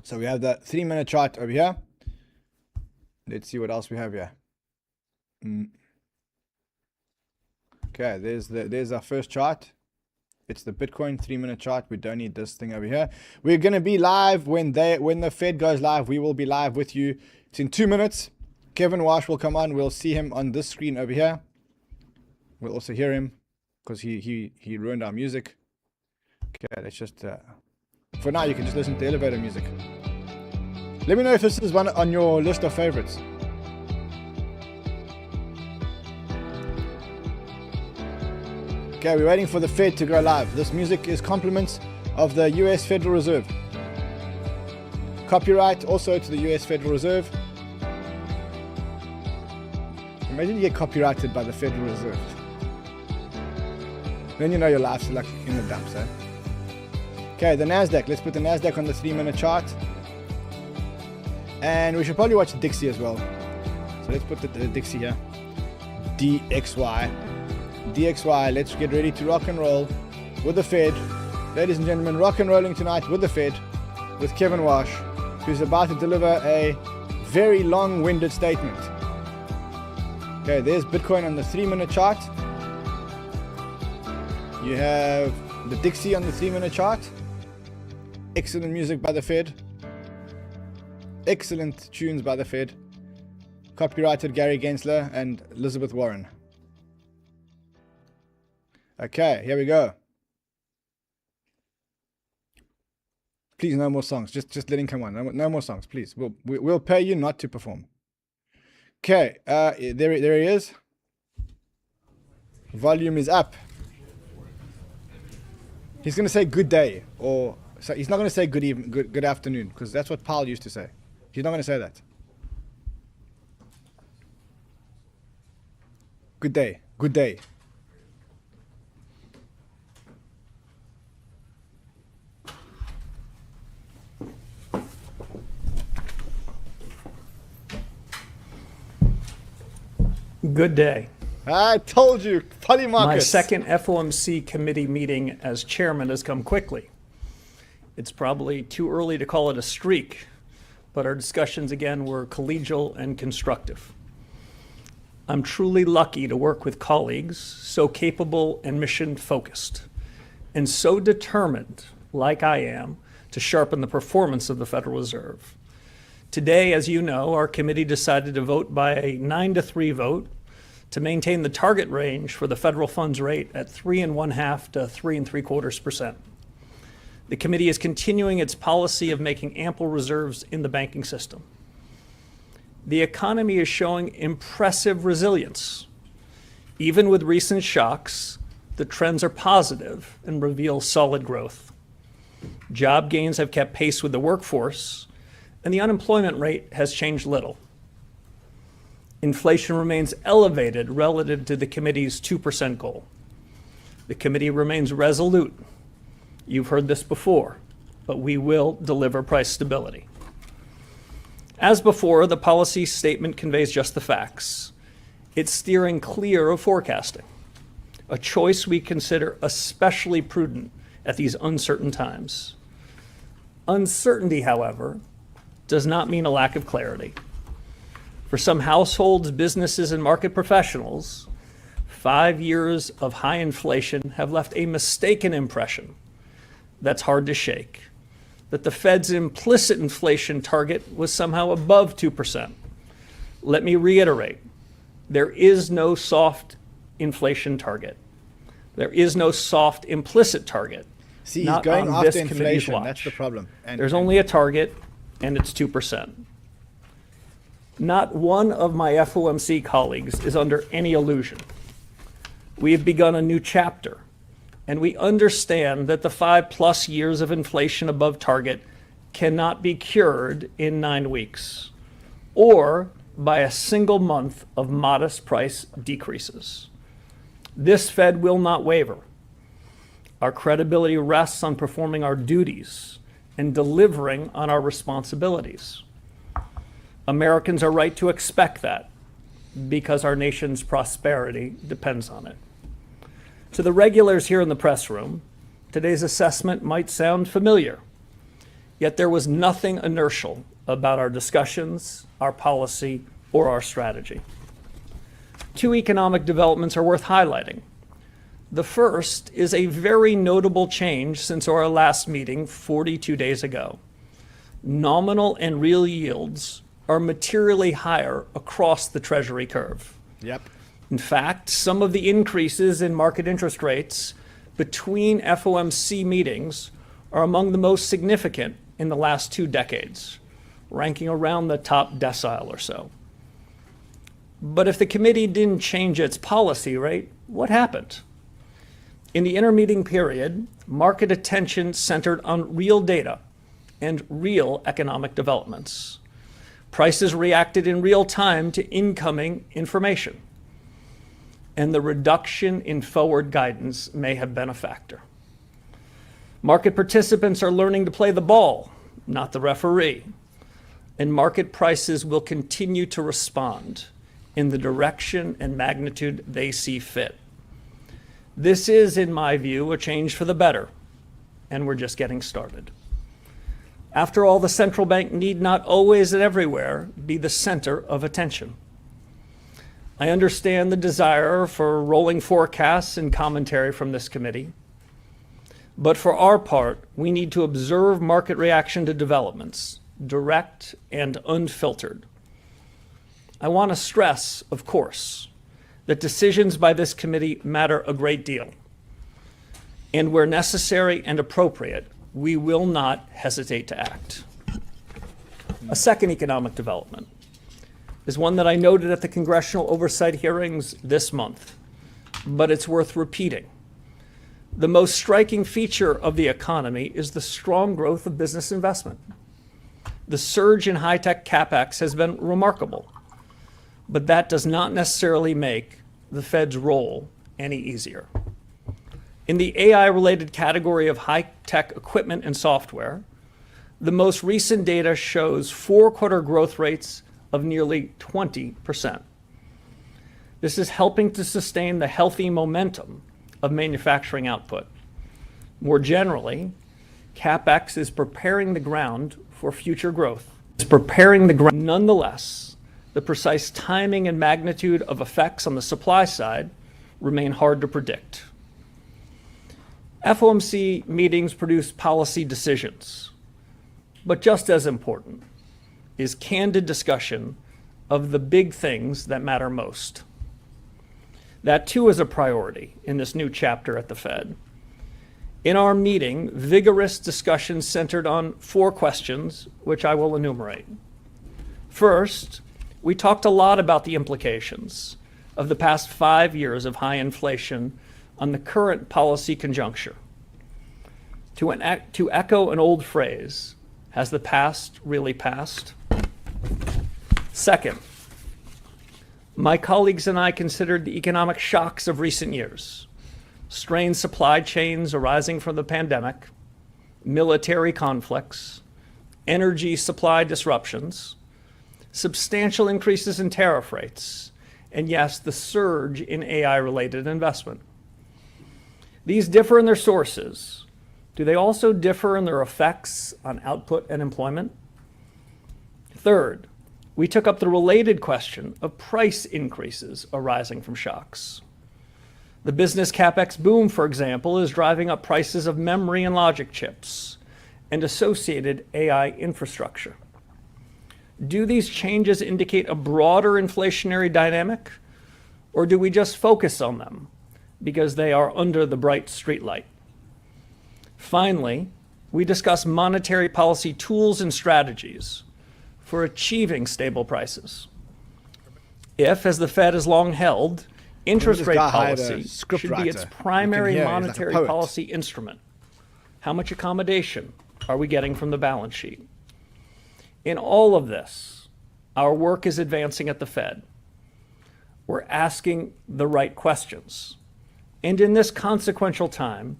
So we have the 3-minute chart over here. Let's see what else we have here. Okay, there's our first chart. It's the Bitcoin 3-minute chart. We don't need this thing over here. We're gonna be live when the Fed goes live. We will be live with you. It's in 2 minutes. Kevin Warsh will come on. We'll see him on this screen over here. We'll also hear him because he ruined our music. Okay, let's just for now you can just listen to elevator music. Let me know if this is one on your list of favorites. Okay, we're waiting for the Fed to go live. This music is compliments of the US Federal Reserve. Copyright also to the US Federal Reserve. Imagine you get copyrighted by the Federal Reserve. Then you know your life's like in the dumps, eh? Okay, the NASDAQ. Let's put the NASDAQ on the 3-minute chart. And we should probably watch Dixie as well. So let's put the Dixie here. DXY. DXY, let's get ready to rock and roll with the Fed. Ladies and gentlemen, rock and rolling tonight with the Fed, with Kevin Warsh, who's about to deliver a very long-winded statement. Okay, there's Bitcoin on the 3-minute chart. You have the Dixie on the 3-minute chart. Excellent music by the Fed. Excellent tunes by the Fed. Copyrighted Gary Gensler and Elizabeth Warren. Okay, here we go. Please, no more songs. Just letting come on. No more songs, please. We'll pay you not to perform. Okay, there he is. Volume is up. He's going to say good day, or so he's not going to say good evening, good afternoon, because that's what Powell used to say. He's not going to say that. Good day. Good day. Good day. I told you, Polymarcus. My second FOMC committee meeting as chairman has come quickly. It's probably too early to call it a streak, but our discussions again were collegial and constructive. I'm truly lucky to work with colleagues so capable and mission focused, and so determined, like I am, to sharpen the performance of the Federal Reserve. Today, as you know, our committee decided to vote by a 9-3 vote to maintain the target range for the federal funds rate at 3.5% to 3.75%. The committee is continuing its policy of making ample reserves in the banking system. The economy is showing impressive resilience. Even with recent shocks, the trends are positive and reveal solid growth. Job gains have kept pace with the workforce, and the unemployment rate has changed little. Inflation remains elevated relative to the committee's 2% goal. The committee remains resolute. You've heard this before, but we will deliver price stability. As before, the policy statement conveys just the facts. It's steering clear of forecasting, a choice we consider especially prudent at these uncertain times. Uncertainty, however, does not mean a lack of clarity. For some households, businesses, and market professionals, 5 years of high inflation have left a mistaken impression that's hard to shake, that the Fed's implicit inflation target was somehow above 2%. Let me reiterate, there is no soft inflation target. There is no soft implicit target. See, he's going after inflation. That's the problem. There's only a target, and it's 2%. Not one of my FOMC colleagues is under any illusion. We have begun a new chapter, and we understand that the 5+ years of inflation above target cannot be cured in 9 weeks or by a single month of modest price decreases. This Fed will not waver. Our credibility rests on performing our duties and delivering on our responsibilities. Americans are right to expect that because our nation's prosperity depends on it. To the regulars here in the press room, today's assessment might sound familiar, yet there was nothing inertial about our discussions, our policy, or our strategy. 2 economic developments are worth highlighting. The first is a very notable change since our last meeting 42 days ago. Nominal and real yields are materially higher across the Treasury curve. Yep. In fact, some of the increases in market interest rates between FOMC meetings are among the most significant in the last 2 decades, ranking around the top decile or so. But if the committee didn't change its policy rate, what happened? In the intermeeting period, market attention centered on real data and real economic developments. Prices reacted in real time to incoming information, and the reduction in forward guidance may have been a factor. Market participants are learning to play the ball, not the referee, and market prices will continue to respond in the direction and magnitude they see fit. This is, in my view, a change for the better, and we're just getting started. After all, the central bank need not always and everywhere be the center of attention. I understand the desire for rolling forecasts and commentary from this committee, but for our part, we need to observe market reaction to developments, direct and unfiltered. I want to stress, of course, that decisions by this committee matter a great deal, and where necessary and appropriate, we will not hesitate to act. A second economic development is one that I noted at the congressional oversight hearings this month, but it's worth repeating. The most striking feature of the economy is the strong growth of business investment. The surge in high-tech CapEx has been remarkable, but that does not necessarily make the Fed's role any easier. In the AI-related category of high-tech equipment and software, the most recent data shows 4-quarter growth rates of nearly 20%. This is helping to sustain the healthy momentum of manufacturing output. More generally, CapEx is preparing the ground for future growth. Nonetheless, the precise timing and magnitude of effects on the supply side remain hard to predict. FOMC meetings produce policy decisions, but just as important is candid discussion of the big things that matter most. That too is a priority in this new chapter at the Fed. In our meeting, vigorous discussion centered on 4 questions, which I will enumerate. First, we talked a lot about the implications of the past 5 years of high inflation on the current policy conjuncture. To echo an old phrase, has the past really passed? Second, my colleagues and I considered the economic shocks of recent years, strained supply chains arising from the pandemic, military conflicts, energy supply disruptions, substantial increases in tariff rates, and yes, the surge in AI-related investment. These differ in their sources. Do they also differ in their effects on output and employment? Third, we took up the related question of price increases arising from shocks. The business CapEx boom, for example, is driving up prices of memory and logic chips and associated AI infrastructure. Do these changes indicate a broader inflationary dynamic, or do we just focus on them because they are under the bright streetlight? Finally, we discuss monetary policy tools and strategies for achieving stable prices. If, as the Fed has long held, interest rate policy should be its primary monetary policy instrument, how much accommodation are we getting from the balance sheet? In all of this, our work is advancing at the Fed. We're asking the right questions. And in this consequential time,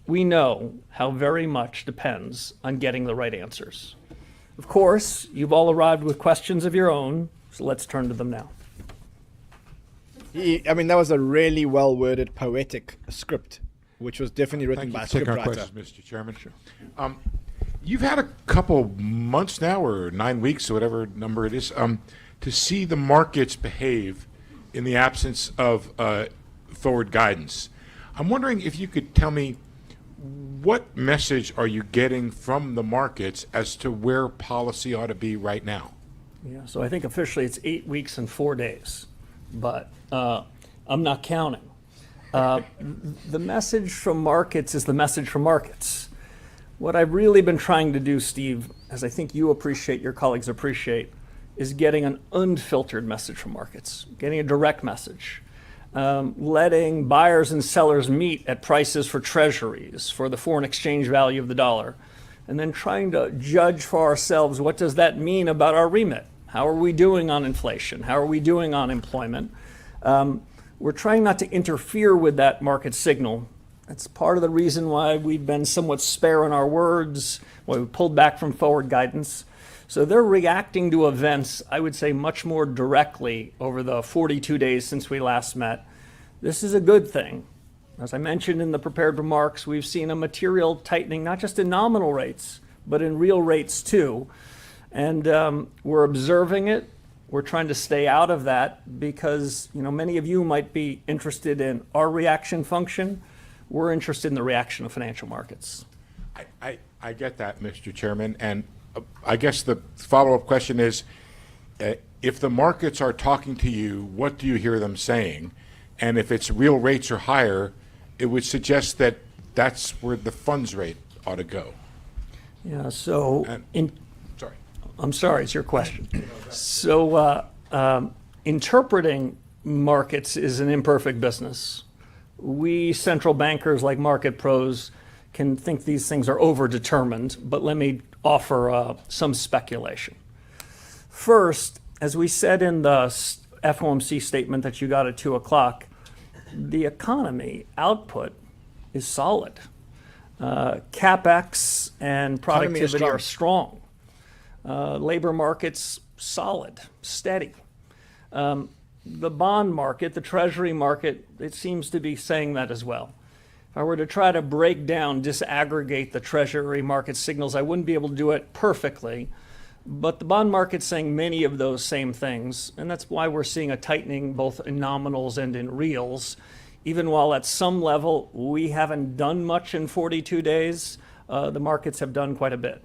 we know how very much depends on getting the right answers. Of course, you've all arrived with questions of your own, so let's turn to them now. I mean, that was a really well-worded, poetic script, which was definitely written by a scriptwriter. Questions, Mr. Chairman. Sure. You've had a couple months now, or 9 weeks, or whatever number it is, to see the markets behave in the absence of forward guidance. I'm wondering if you could tell me, what message are you getting from the markets as to where policy ought to be right now? Yeah, so I think officially it's 8 weeks and 4 days, but I'm not counting. The message from markets is the message from markets. What I've really been trying to do, Steve, as I think you appreciate, your colleagues appreciate, is getting an unfiltered message from markets, getting a direct message. letting buyers and sellers meet at prices for treasuries, for the foreign exchange value of the dollar, and then trying to judge for ourselves, what does that mean about our remit? How are we doing on inflation? How are we doing on employment? We're trying not to interfere with that market signal. That's part of the reason why we've been somewhat spare in our words, why we pulled back from forward guidance. So they're reacting to events, I would say, much more directly over the 42 days since we last met. This is a good thing. As I mentioned in the prepared remarks, we've seen a material tightening, not just in nominal rates, but in real rates too. And we're observing it. We're trying to stay out of that because, many of you might be interested in our reaction function. We're interested in the reaction of financial markets. I get that, Mr. Chairman, and I guess the follow-up question is, if the markets are talking to you, what do you hear them saying? And if it's real rates are higher, it would suggest that that's where the funds rate ought to go. Yeah, so Sorry. I'm sorry, it's your question. So interpreting markets is an imperfect business. We central bankers like market pros can think these things are overdetermined, but let me offer some speculation. First, as we said in the FOMC statement that you got at 2 o'clock, the economy output is solid. CapEx and productivity are strong. Labor market's solid, steady. The bond market, the treasury market, it seems to be saying that as well. If I were to try to break down, disaggregate the treasury market signals, I wouldn't be able to do it perfectly. But the bond market's saying many of those same things, and that's why we're seeing a tightening both in nominals and in reals. Even while at some level we haven't done much in 42 days, the markets have done quite a bit.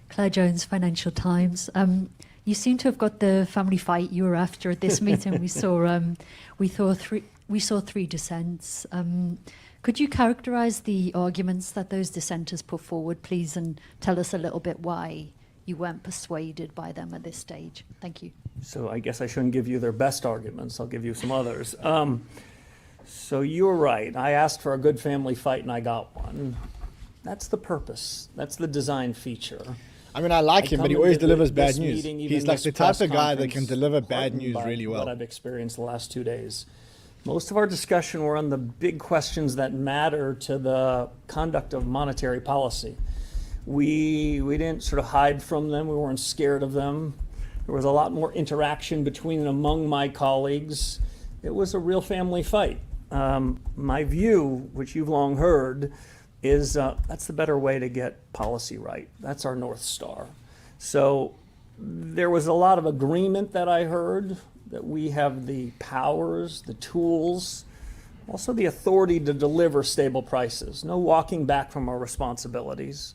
Claire Jones, Financial Times. You seem to have got the family fight you were after at this meeting. We saw three dissents. Could you characterize the arguments that those dissenters put forward, please, and tell us a little bit why you weren't persuaded by them at this stage? Thank you. So I guess I shouldn't give you their best arguments. I'll give you some others. So you're right. I asked for a good family fight and I got one. That's the purpose. That's the design feature. I mean, I like him, but he always delivers bad news. Meeting, He's like the type of guy that can deliver bad heartened news by really well. What I've experienced the last 2 days. Most of our discussion were on the big questions that matter to the conduct of monetary policy. We didn't sort of hide from them. We weren't scared of them. There was a lot more interaction between and among my colleagues. It was a real family fight. My view, which you've long heard, is that's the better way to get policy right. That's our North Star. So there was a lot of agreement that I heard that we have the powers, the tools, also the authority to deliver stable prices. No walking back from our responsibilities.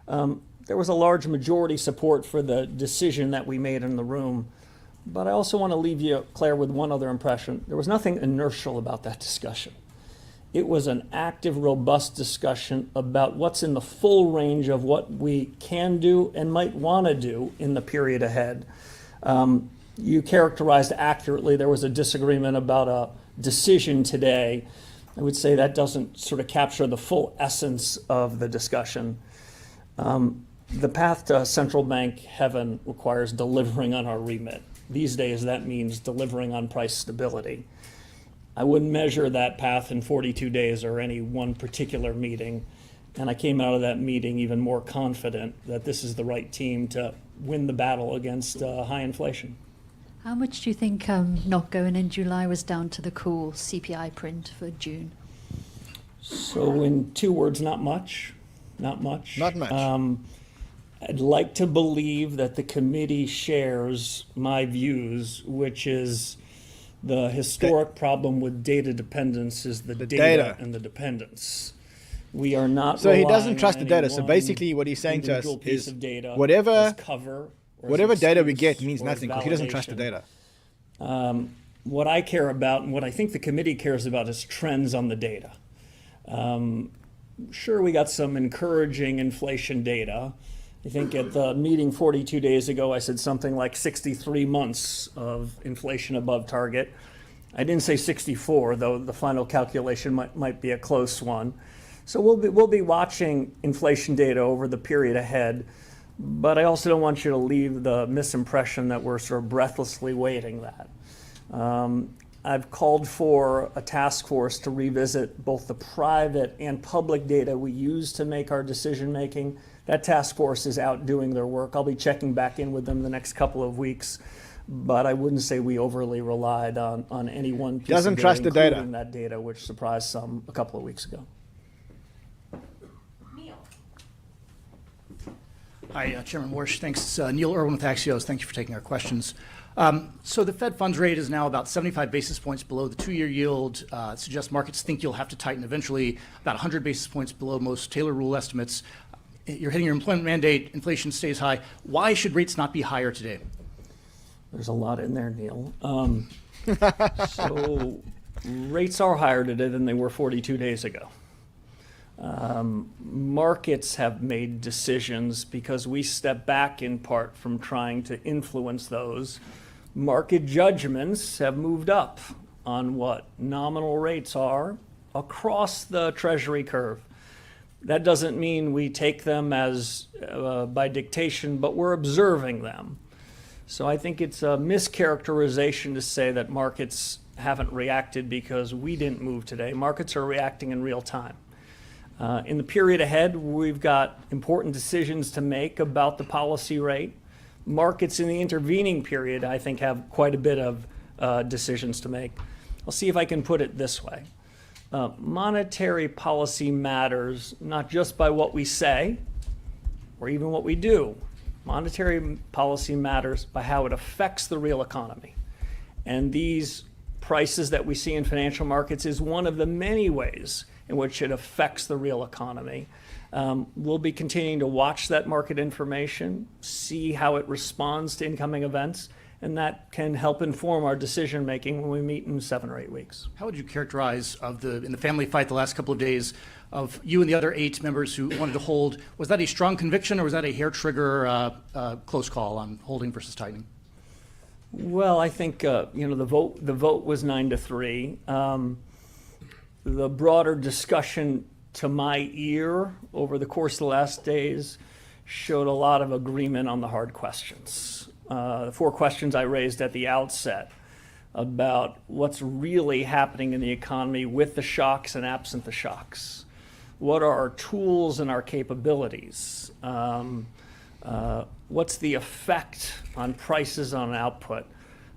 There was a large majority support for the decision that we made in the room. But I also want to leave you, Claire, with one other impression. There was nothing inertial about that discussion. It was an active, robust discussion about what's in the full range of what we can do and might want to do in the period ahead. You characterized accurately there was a disagreement about a decision today. I would say that doesn't sort of capture the full essence of the discussion. The path to central bank heaven requires delivering on our remit. These days, that means delivering on price stability. I wouldn't measure that path in 42 days or any one particular meeting. And I came out of that meeting even more confident that this is the right team to win the battle against high inflation. How much do you think not going in July was down to the cool CPI print for June? So in 2 words, not much. Not much. Not much. I'd like to believe that the committee shares my views, which is the historic problem with data dependence is the data and the dependence. We are not. So he doesn't trust the data. So basically what he's saying to us is whatever data we get means nothing because he doesn't trust the data. What I care about and what I think the committee cares about is trends on the data. Sure, we got some encouraging inflation data. I think at the meeting 42 days ago, I said something like 63 months of inflation above target. I didn't say 64, though the final calculation might be a close one. So we'll be watching inflation data over the period ahead, but I also don't want you to leave the misimpression that we're sort of breathlessly waiting that. I've called for a task force to revisit both the private and public data we use to make our decision making. That task force is out doing their work. I'll be checking back in with them the next couple of weeks, but I wouldn't say we overly relied on any one piece Doesn't of data, trust the data. including that data, which surprised some a couple of weeks ago. Hi, Chairman Warsh. Thanks. Neil Irwin with Axios. Thank you for taking our questions. So the Fed funds rate is now about 75 basis points below the two-year yield. Suggests markets think you'll have to tighten eventually, about 100 basis points below most Taylor rule estimates. You're hitting your employment mandate, inflation stays high. Why should rates not be higher today? There's a lot in there, Neil. So rates are higher today than they were 42 days ago. Markets have made decisions because we step back in part from trying to influence those. Market judgments have moved up on what nominal rates are across the Treasury curve. That doesn't mean we take them as by dictation, but we're observing them. So I think it's a mischaracterization to say that markets haven't reacted because we didn't move today. Markets are reacting in real time. In the period ahead, we've got important decisions to make about the policy rate. Markets in the intervening period, I think, have quite a bit of decisions to make. I'll see if I can put it this way. Monetary policy matters not just by what we say or even what we do. Monetary policy matters by how it affects the real economy. And these prices that we see in financial markets is one of the many ways in which it affects the real economy. We'll be continuing to watch that market information, see how it responds to incoming events, and that can help inform our decision making when we meet in 7 or 8 weeks. How would you characterize in the family fight the last couple of days of you and the other 8 members who wanted to hold? Was that a strong conviction or was that a hair trigger close call on holding versus tightening? Well, I think the vote was 9-3. The broader discussion to my ear over the course of the last days showed a lot of agreement on the hard questions. The 4 questions I raised at the outset about what's really happening in the economy with the shocks and absent the shocks. What are our tools and our capabilities? What's the effect on prices on output?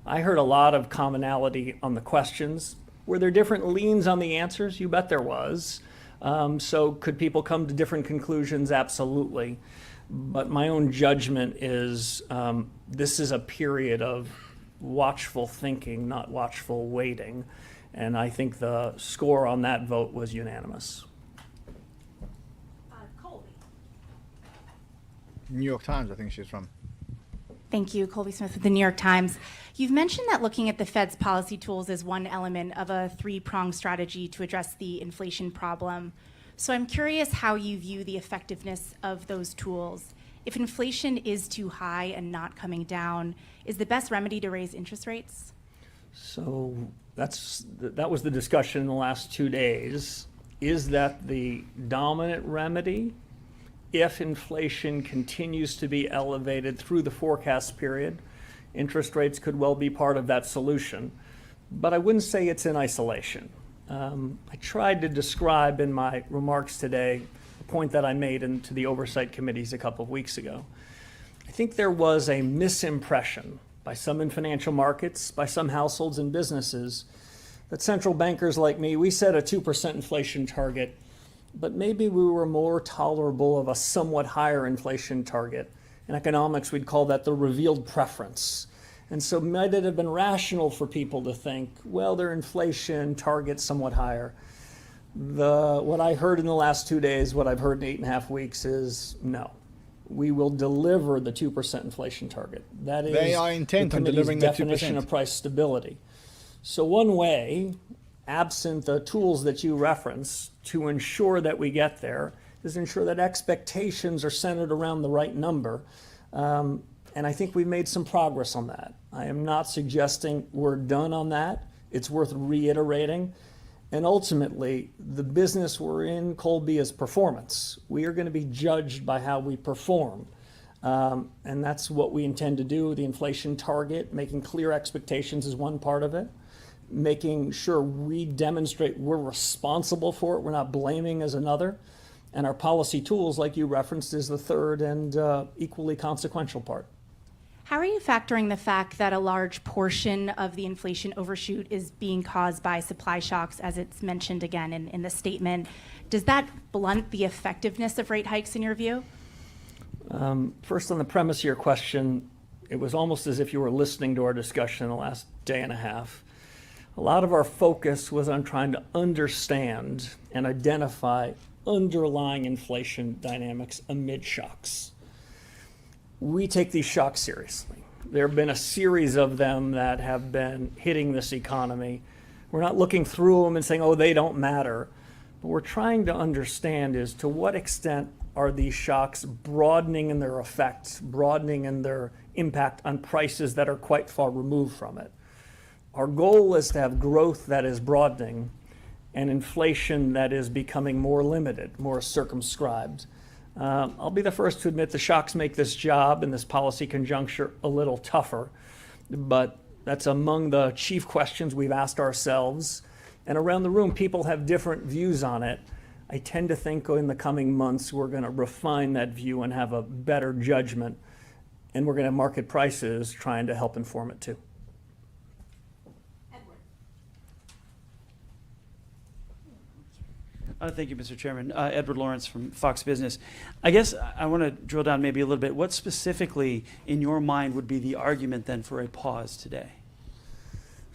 I heard a lot of commonality on the questions. Were there different leans on the answers? You bet there was. So could people come to different conclusions? Absolutely. But my own judgment is this is a period of watchful thinking, not watchful waiting. And I think the score on that vote was unanimous. Colby. New York Times, I think she's from. Thank you, Colby Smith with the New York Times. You've mentioned that looking at the Fed's policy tools is one element of a 3-pronged strategy to address the inflation problem. So I'm curious how you view the effectiveness of those tools. If inflation is too high and not coming down, is the best remedy to raise interest rates? So that was the discussion in the last 2 days. Is that the dominant remedy? If inflation continues to be elevated through the forecast period, interest rates could well be part of that solution. But I wouldn't say it's in isolation. I tried to describe in my remarks today a point that I made into the oversight committees a couple of weeks ago. I think there was a misimpression by some in financial markets, by some households and businesses, that central bankers like me, we set a 2% inflation target, but maybe we were more tolerable of a somewhat higher inflation target. In economics, we'd call that the revealed preference. And so might it have been rational for people to think, well, their inflation target's somewhat higher. What I heard in the last 2 days, what I've heard in 8.5 weeks is no. We will deliver the 2% inflation target. That is They are intent on delivering the 2%. definition of price stability. So one way, absent the tools that you reference, to ensure that we get there is ensure that expectations are centered around the right number. And I think we've made some progress on that. I am not suggesting we're done on that. It's worth reiterating. And ultimately, the business we're in, Colby, is performance. We are going to be judged by how we perform. And that's what we intend to do. The inflation target, making clear expectations is one part of it. Making sure we demonstrate we're responsible for it, we're not blaming as another. And our policy tools, like you referenced, is the third and equally consequential part. How are you factoring the fact that a large portion of the inflation overshoot is being caused by supply shocks, as it's mentioned again in the statement? Does that blunt the effectiveness of rate hikes in your view? First, on the premise of your question, it was almost as if you were listening to our discussion in the last day and a half. A lot of our focus was on trying to understand and identify underlying inflation dynamics amid shocks. We take these shocks seriously. There have been a series of them that have been hitting this economy. We're not looking through them and saying, oh, they don't matter. But we're trying to understand is to what extent are these shocks broadening in their effects, broadening in their impact on prices that are quite far removed from it. Our goal is to have growth that is broadening and inflation that is becoming more limited, more circumscribed. I'll be the first to admit the shocks make this job and this policy conjuncture a little tougher, but that's among the chief questions we've asked ourselves. And around the room, people have different views on it. I tend to think in the coming months we're going to refine that view and have a better judgment, and we're going to have market prices trying to help inform it too. Thank you, Mr. Chairman. Edward Lawrence from Fox Business. I guess I want to drill down maybe a little bit. What specifically, in your mind, would be the argument then for a pause today?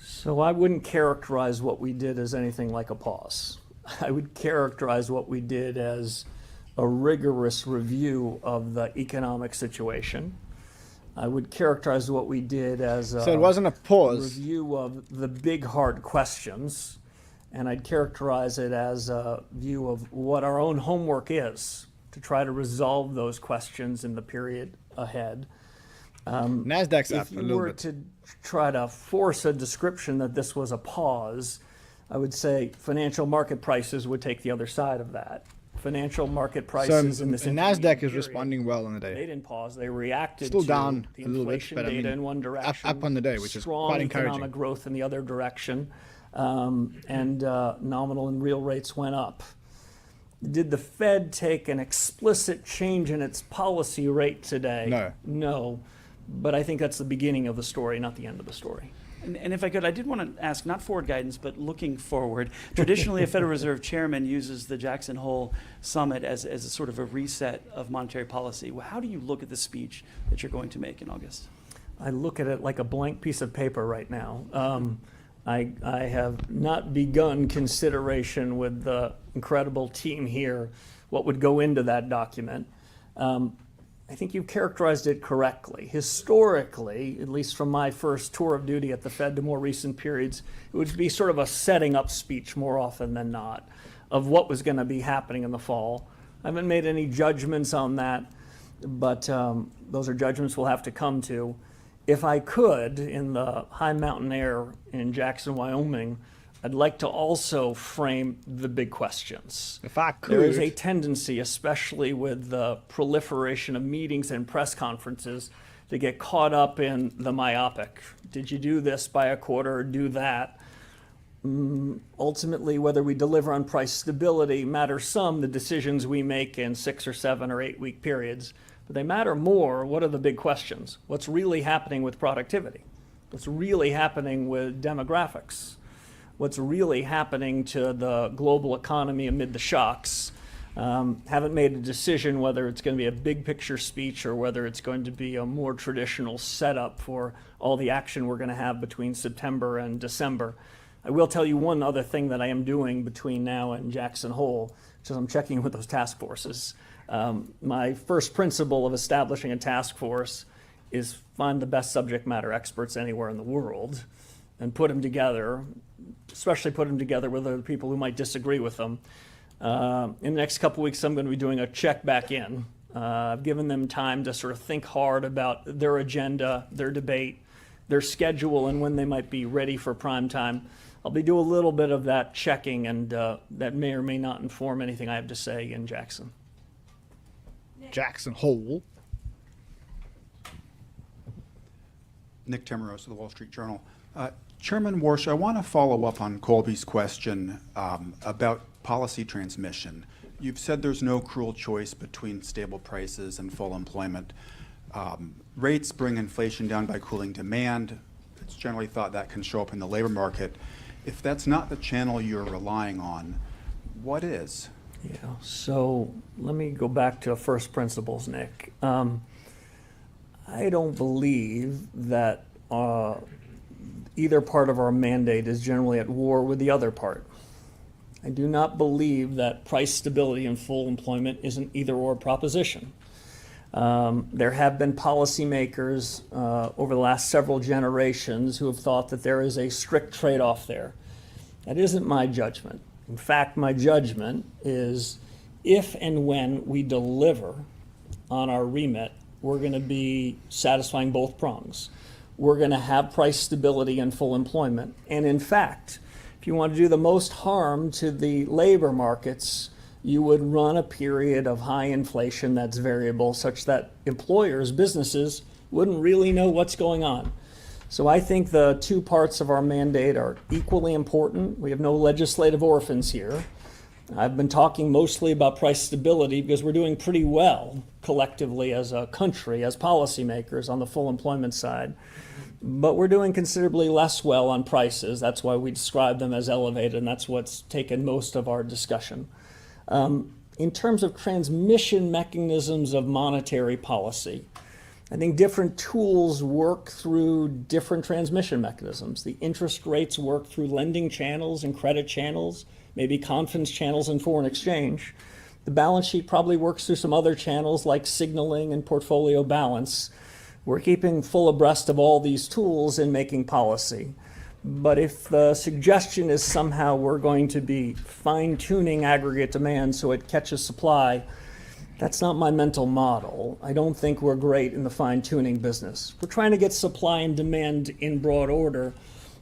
So I wouldn't characterize what we did as anything like a pause. I would characterize what we did as a rigorous review of the economic situation. I would characterize what we did as So it wasn't a pause. review of the big hard questions. And I'd characterize it as a view of what our own homework is to try to resolve those questions in the period ahead. NASDAQ's up If a you little were bit. to try to force a description that this was a pause, I would say financial market prices would take the other side of that. Financial market So prices in this NASDAQ intermediate is period, responding well on the They day. didn't pause. They reacted Still to down the a little bit, inflation but I data mean, in one direction, up on the day, which is strong quite encouraging. economic growth in the other direction, and nominal and real rates went up. Did the Fed take an explicit change in its policy rate today? No. No, but I think that's the beginning of the story, not the end of the story. And if I could, I did want to ask, not forward guidance, but looking forward. Traditionally, a Federal Reserve chairman uses the Jackson Hole Summit as a sort of a reset of monetary policy. Well, how do you look at the speech that you're going to make in August? I look at it like a blank piece of paper right now. I have not begun consideration with the incredible team here what would go into that document. I think you've characterized it correctly. Historically, at least from my first tour of duty at the Fed to more recent periods, it would be sort of a setting up speech more often than not of what was going to be happening in the fall. I haven't made any judgments on that, but those are judgments we'll have to come to. If I could, in the high mountain air in Jackson, Wyoming, I'd like to also frame the big questions. If I could. There is a tendency, especially with the proliferation of meetings and press conferences, to get caught up in the myopic. Did you do this by a quarter or do that? Ultimately, whether we deliver on price stability matters some, the decisions we make in 6 or 7 or 8 week periods. But they matter more, what are the big questions? What's really happening with productivity? What's really happening with demographics? What's really happening to the global economy amid the shocks? Haven't made a decision whether it's going to be a big picture speech or whether it's going to be a more traditional setup for all the action we're going to have between September and December. I will tell you one other thing that I am doing between now and Jackson Hole, which is I'm checking with those task forces. My first principle of establishing a task force is find the best subject matter experts anywhere in the world and put them together, especially put them together with other people who might disagree with them. In the next couple weeks, I'm going to be doing a check back in. I've given them time to sort of think hard about their agenda, their debate, their schedule, and when they might be ready for prime time. I'll be doing a little bit of that checking, and that may or may not inform anything I have to say in Jackson. Jackson Hole. Nick Timmeros of the Wall Street Journal. Chairman Warsh, I want to follow up on Colby's question about policy transmission. You've said there's no cruel choice between stable prices and full employment. Rates bring inflation down by cooling demand. It's generally thought that can show up in the labor market. If that's not the channel you're relying on, what is? Yeah, so let me go back to first principles, Nick. I don't believe that either part of our mandate is generally at war with the other part. I do not believe that price stability and full employment is an either-or proposition. There have been policymakers over the last several generations who have thought that there is a strict trade-off there. That isn't my judgment. In fact, my judgment is if and when we deliver on our remit, we're going to be satisfying both prongs. We're going to have price stability and full employment. And in fact, if you want to do the most harm to the labor markets, you would run a period of high inflation that's variable such that employers, businesses, wouldn't really know what's going on. So I think the two parts of our mandate are equally important. We have no legislative orphans here. I've been talking mostly about price stability because we're doing pretty well collectively as a country, as policymakers on the full employment side. But we're doing considerably less well on prices. That's why we describe them as elevated, and that's what's taken most of our discussion. In terms of transmission mechanisms of monetary policy, I think different tools work through different transmission mechanisms. The interest rates work through lending channels and credit channels, maybe confidence channels and foreign exchange. The balance sheet probably works through some other channels like signaling and portfolio balance. We're keeping full abreast of all these tools in making policy. But if the suggestion is somehow we're going to be fine-tuning aggregate demand so it catches supply, that's not my mental model. I don't think we're great in the fine-tuning business. We're trying to get supply and demand in broad order,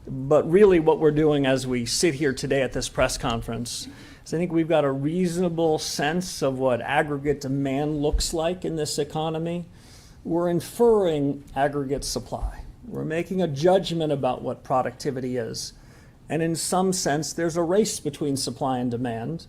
but really what we're doing as we sit here today at this press conference is I think we've got a reasonable sense of what aggregate demand looks like in this economy. We're inferring aggregate supply. We're making a judgment about what productivity is. And in some sense, there's a race between supply and demand.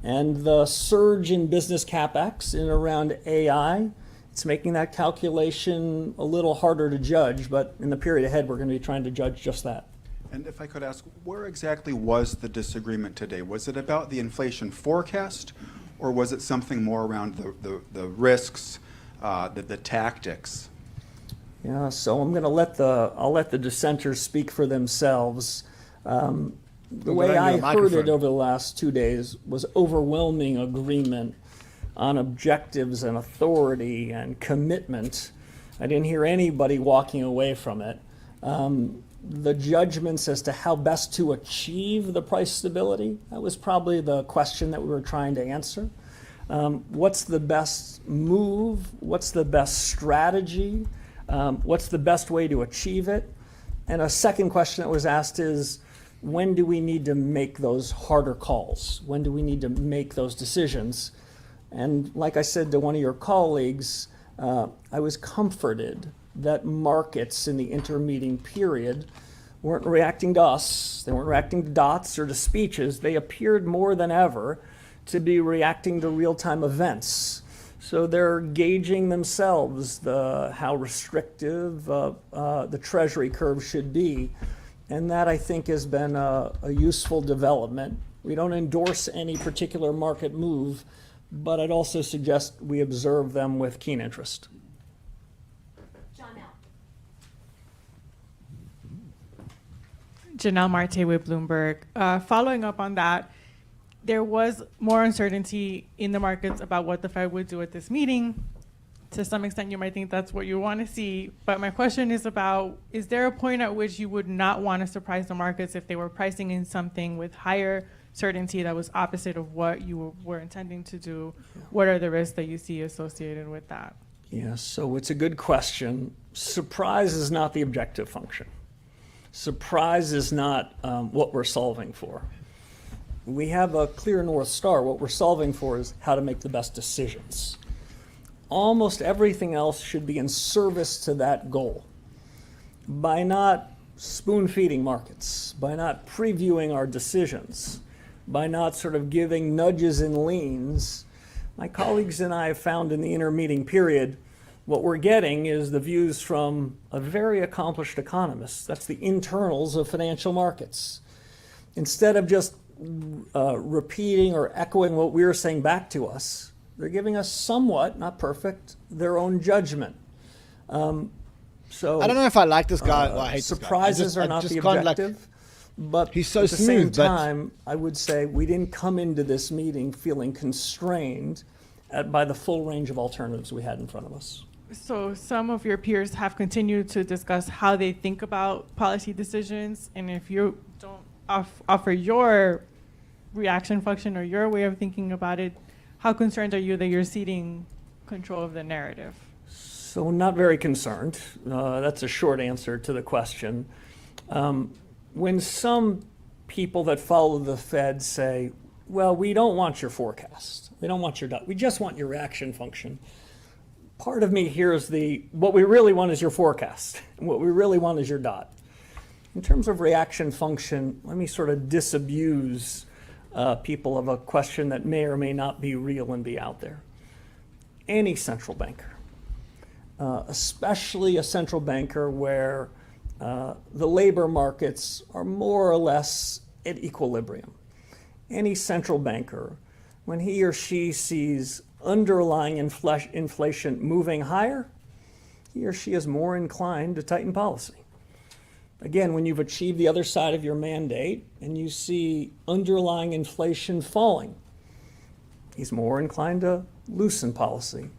And the surge in business CapEx in and around AI, it's making that calculation a little harder to judge, but in the period ahead, we're going to be trying to judge just that. And if I could ask, where exactly was the disagreement today? Was it about the inflation forecast, or was it something more around the risks, the tactics? Yeah, so I'm going to I'll let the dissenters speak for themselves. The way I heard it over the last 2 days was overwhelming agreement on objectives and authority and commitment. I didn't hear anybody walking away from it. The judgments as to how best to achieve the price stability, that was probably the question that we were trying to answer. What's the best move? What's the best strategy? What's the best way to achieve it? And a second question that was asked is, when do we need to make those harder calls? When do we need to make those decisions? And like I said to one of your colleagues, I was comforted that markets in the intermeeting period weren't reacting to us. They weren't reacting to dots or to speeches. They appeared more than ever to be reacting to real-time events. So they're gauging themselves how restrictive the Treasury curve should be. And that, I think, has been a useful development. We don't endorse any particular market move, but I'd also suggest we observe them with keen interest. Janelle Marte with Bloomberg. Following up on that, there was more uncertainty in the markets about what the Fed would do at this meeting. to some extent, you might think that's what you want to see. But my question is about, is there a point at which you would not want to surprise the markets if they were pricing in something with higher certainty that was opposite of what you were intending to do? What are the risks that you see associated with that? Yeah, so it's a good question. Surprise is not the objective function. Surprise is not what we're solving for. We have a clear North Star. What we're solving for is how to make the best decisions. Almost everything else should be in service to that goal. By not spoon-feeding markets, by not previewing our decisions, by not sort of giving nudges and leans, my colleagues and I have found in the intermeeting period, what we're getting is the views from a very accomplished economist. That's the internals of financial markets. Instead of just repeating or echoing what we were saying back to us, they're giving us somewhat, not perfect, their own judgment. So I don't know if I like this guy. Well, I hate surprises this guy. are not just the can't, objective. But he's so at the same smooth, but- time, I would say we didn't come into this meeting feeling constrained by the full range of alternatives we had in front of us. So some of your peers have continued to discuss how they think about policy decisions, and if you don't offer your reaction function or your way of thinking about it, how concerned are you that you're ceding control of the narrative? So not very concerned. That's a short answer to the question. When some people that follow the Fed say, well, we don't want your forecast, we don't want your dot, we just want your reaction function. Part of me hears what we really want is your forecast, and what we really want is your dot. In terms of reaction function, let me sort of disabuse people of a question that may or may not be real and be out there. Any central banker, especially a central banker where the labor markets are more or less at equilibrium. Any central banker, when he or she sees underlying inflation moving higher, he or she is more inclined to tighten policy. Again, when you've achieved the other side of your mandate and you see underlying inflation falling, he's more inclined to loosen policy.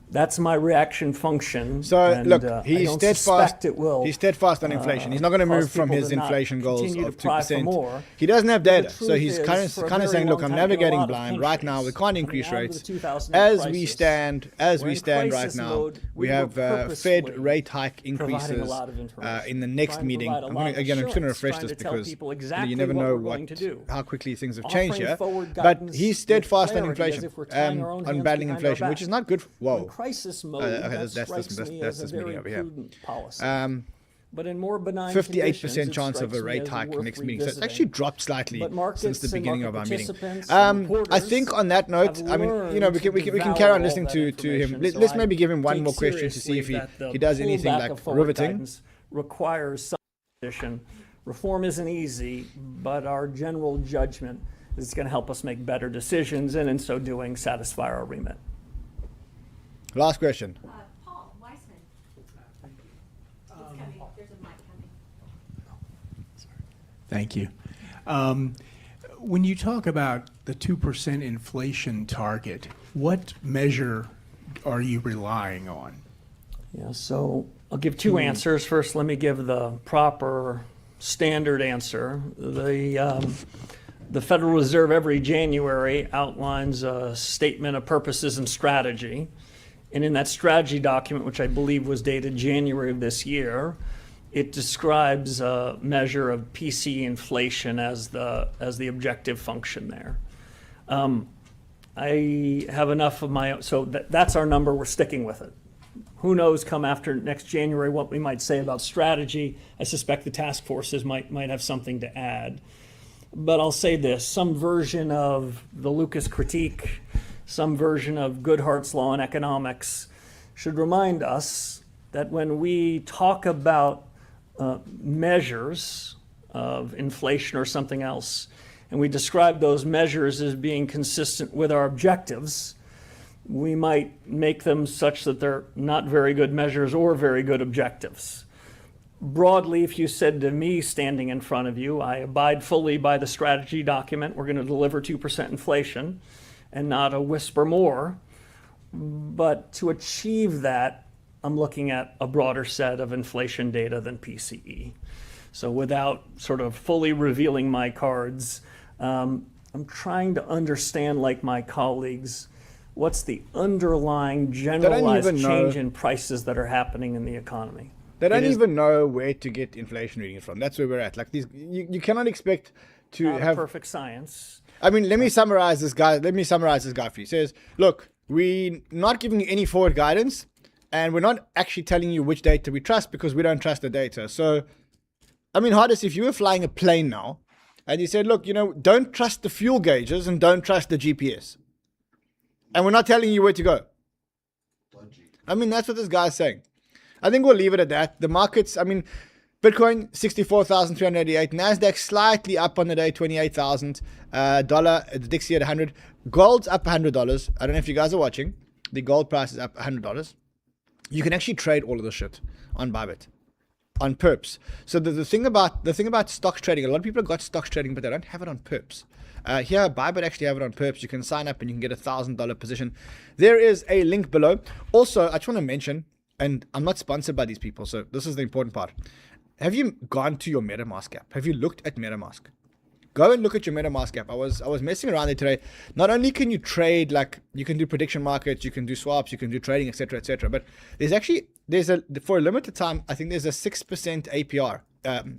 That's my reaction function. So and, look, I he's don't steadfast. suspect it will, He's steadfast on inflation. He's not going to move cause from people his to not inflation goals continue of to pry for 2%. more. He doesn't have The data, so truth he's is, kind for a of very saying, "Look, long I'm time, in a navigating lot of blind right now. We countries, can't increase coming out of rates the 2008 as we crisis, stand we're in right crisis now. mode. We We have were Fed purposefully rate hike providing a increases lot of information, in the next trying to meeting. provide a I'm lot going of to again. I'm just going to assurance, refresh trying this to tell because people you exactly never what know we're going to do. how quickly things have Offering changed here. forward But guidance he's with steadfast on clarity, as inflation, if we're tying our own on hands battling behind our inflation, which back. is not good. Whoa. In crisis mode, Okay, that that's strikes me this as a meeting very over here. prudent policy. But in more benign 58% conditions, it chance of a strikes me rate as hike worth next meeting. So it's revisiting. actually dropped slightly But markets since the and beginning market of our meeting. participants and I reporters think on that note, have I mean, you know, we can learned carry on to listening devour all to that him. information. So Let's I maybe give him one take more question to see if seriously that the he does anything pullback like of forward riveting. guidance requires some position. Reform isn't easy, but our general judgment is going to help us make better decisions, and in so doing, satisfy our remit. Last question. Paul Weissman. It's coming. There's a mic coming. Thank you. When you talk about the 2% inflation target, what measure are you relying on? Yeah, so I'll give two answers. First, let me give the proper standard answer. The Federal Reserve every January outlines a statement of purposes and strategy. And in that strategy document, which I believe was dated January of this year, it describes a measure of PCE inflation as the objective function there. I have enough of my own, so that's our number, we're sticking with it. Who knows come after next January what we might say about strategy. I suspect the task forces might have something to add. But I'll say this, some version of the Lucas critique, some version of Goodhart's law in economics should remind us that when we talk about measures of inflation or something else, and we describe those measures as being consistent with our objectives, we might make them such that they're not very good measures or very good objectives. Broadly, if you said to me standing in front of you, I abide fully by the strategy document, we're going to deliver 2% inflation and not a whisper more, But to achieve that, I'm looking at a broader set of inflation data than PCE. So without sort of fully revealing my cards, I'm trying to understand, like my colleagues, what's the underlying generalized change in prices that are happening in the economy. They don't even know where to get inflation readings from. That's where we're at. Like you cannot expect to have perfect science. I mean, let me summarize this guy. Let me summarize this guy for you. He says, look, we're not giving you any forward guidance, and we're not actually telling you which data we trust because we don't trust the data. So, I mean, hardest if you were flying a plane now, and you said, look, don't trust the fuel gauges and don't trust the GPS. And we're not telling you where to go. I mean, that's what this guy's saying. I think we'll leave it at that. The markets, I mean, Bitcoin, 64,388. NASDAQ slightly up on the day, $28,000. The Dixie at 100. Gold's up $100. I don't know if you guys are watching. The gold price is up $100. You can actually trade all of this shit on Bybit, on Perps. So the thing about stocks trading, a lot of people have got stocks trading, but they don't have it on Perps. Here, Bybit actually have it on Perps. You can sign up and you can get a $1,000 position. There is a link below. Also, I just want to mention, and I'm not sponsored by these people, so this is the important part. Have you gone to your MetaMask app? Have you looked at MetaMask? Go and look at your MetaMask app. I was messing around there today. Not only can you trade, like you can do prediction markets, you can do swaps, you can do trading, etc., but for a limited time, I think there's a 6% APR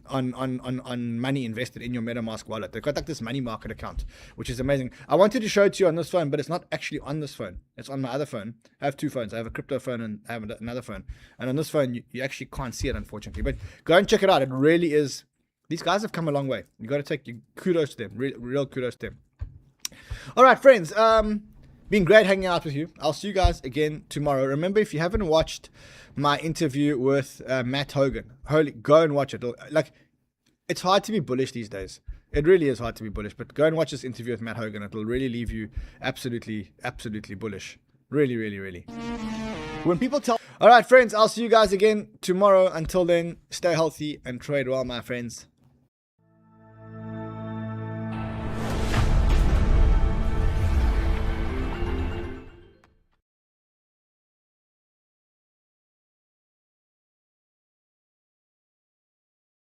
on money invested in your MetaMask wallet. They've got like this money market account, which is amazing. I wanted to show it to you on this phone, but it's not actually on this phone. It's on my other phone. I have two phones. I have a crypto phone and I have another phone. And on this phone, you actually can't see it, unfortunately. But go and check it out. It really is. These guys have come a long way. You got to take kudos to them. Real kudos to them. All right, friends. Been great hanging out with you. I'll see you guys again tomorrow. Remember, if you haven't watched my interview with Matt Hougan, go and watch it. Like, it's hard to be bullish these days. It really is hard to be bullish. But go and watch this interview with Matt Hougan. It'll really leave you absolutely bullish. Really. When people tell... All right, friends. I'll see you guys again tomorrow. Until then, stay healthy and trade well, my friends.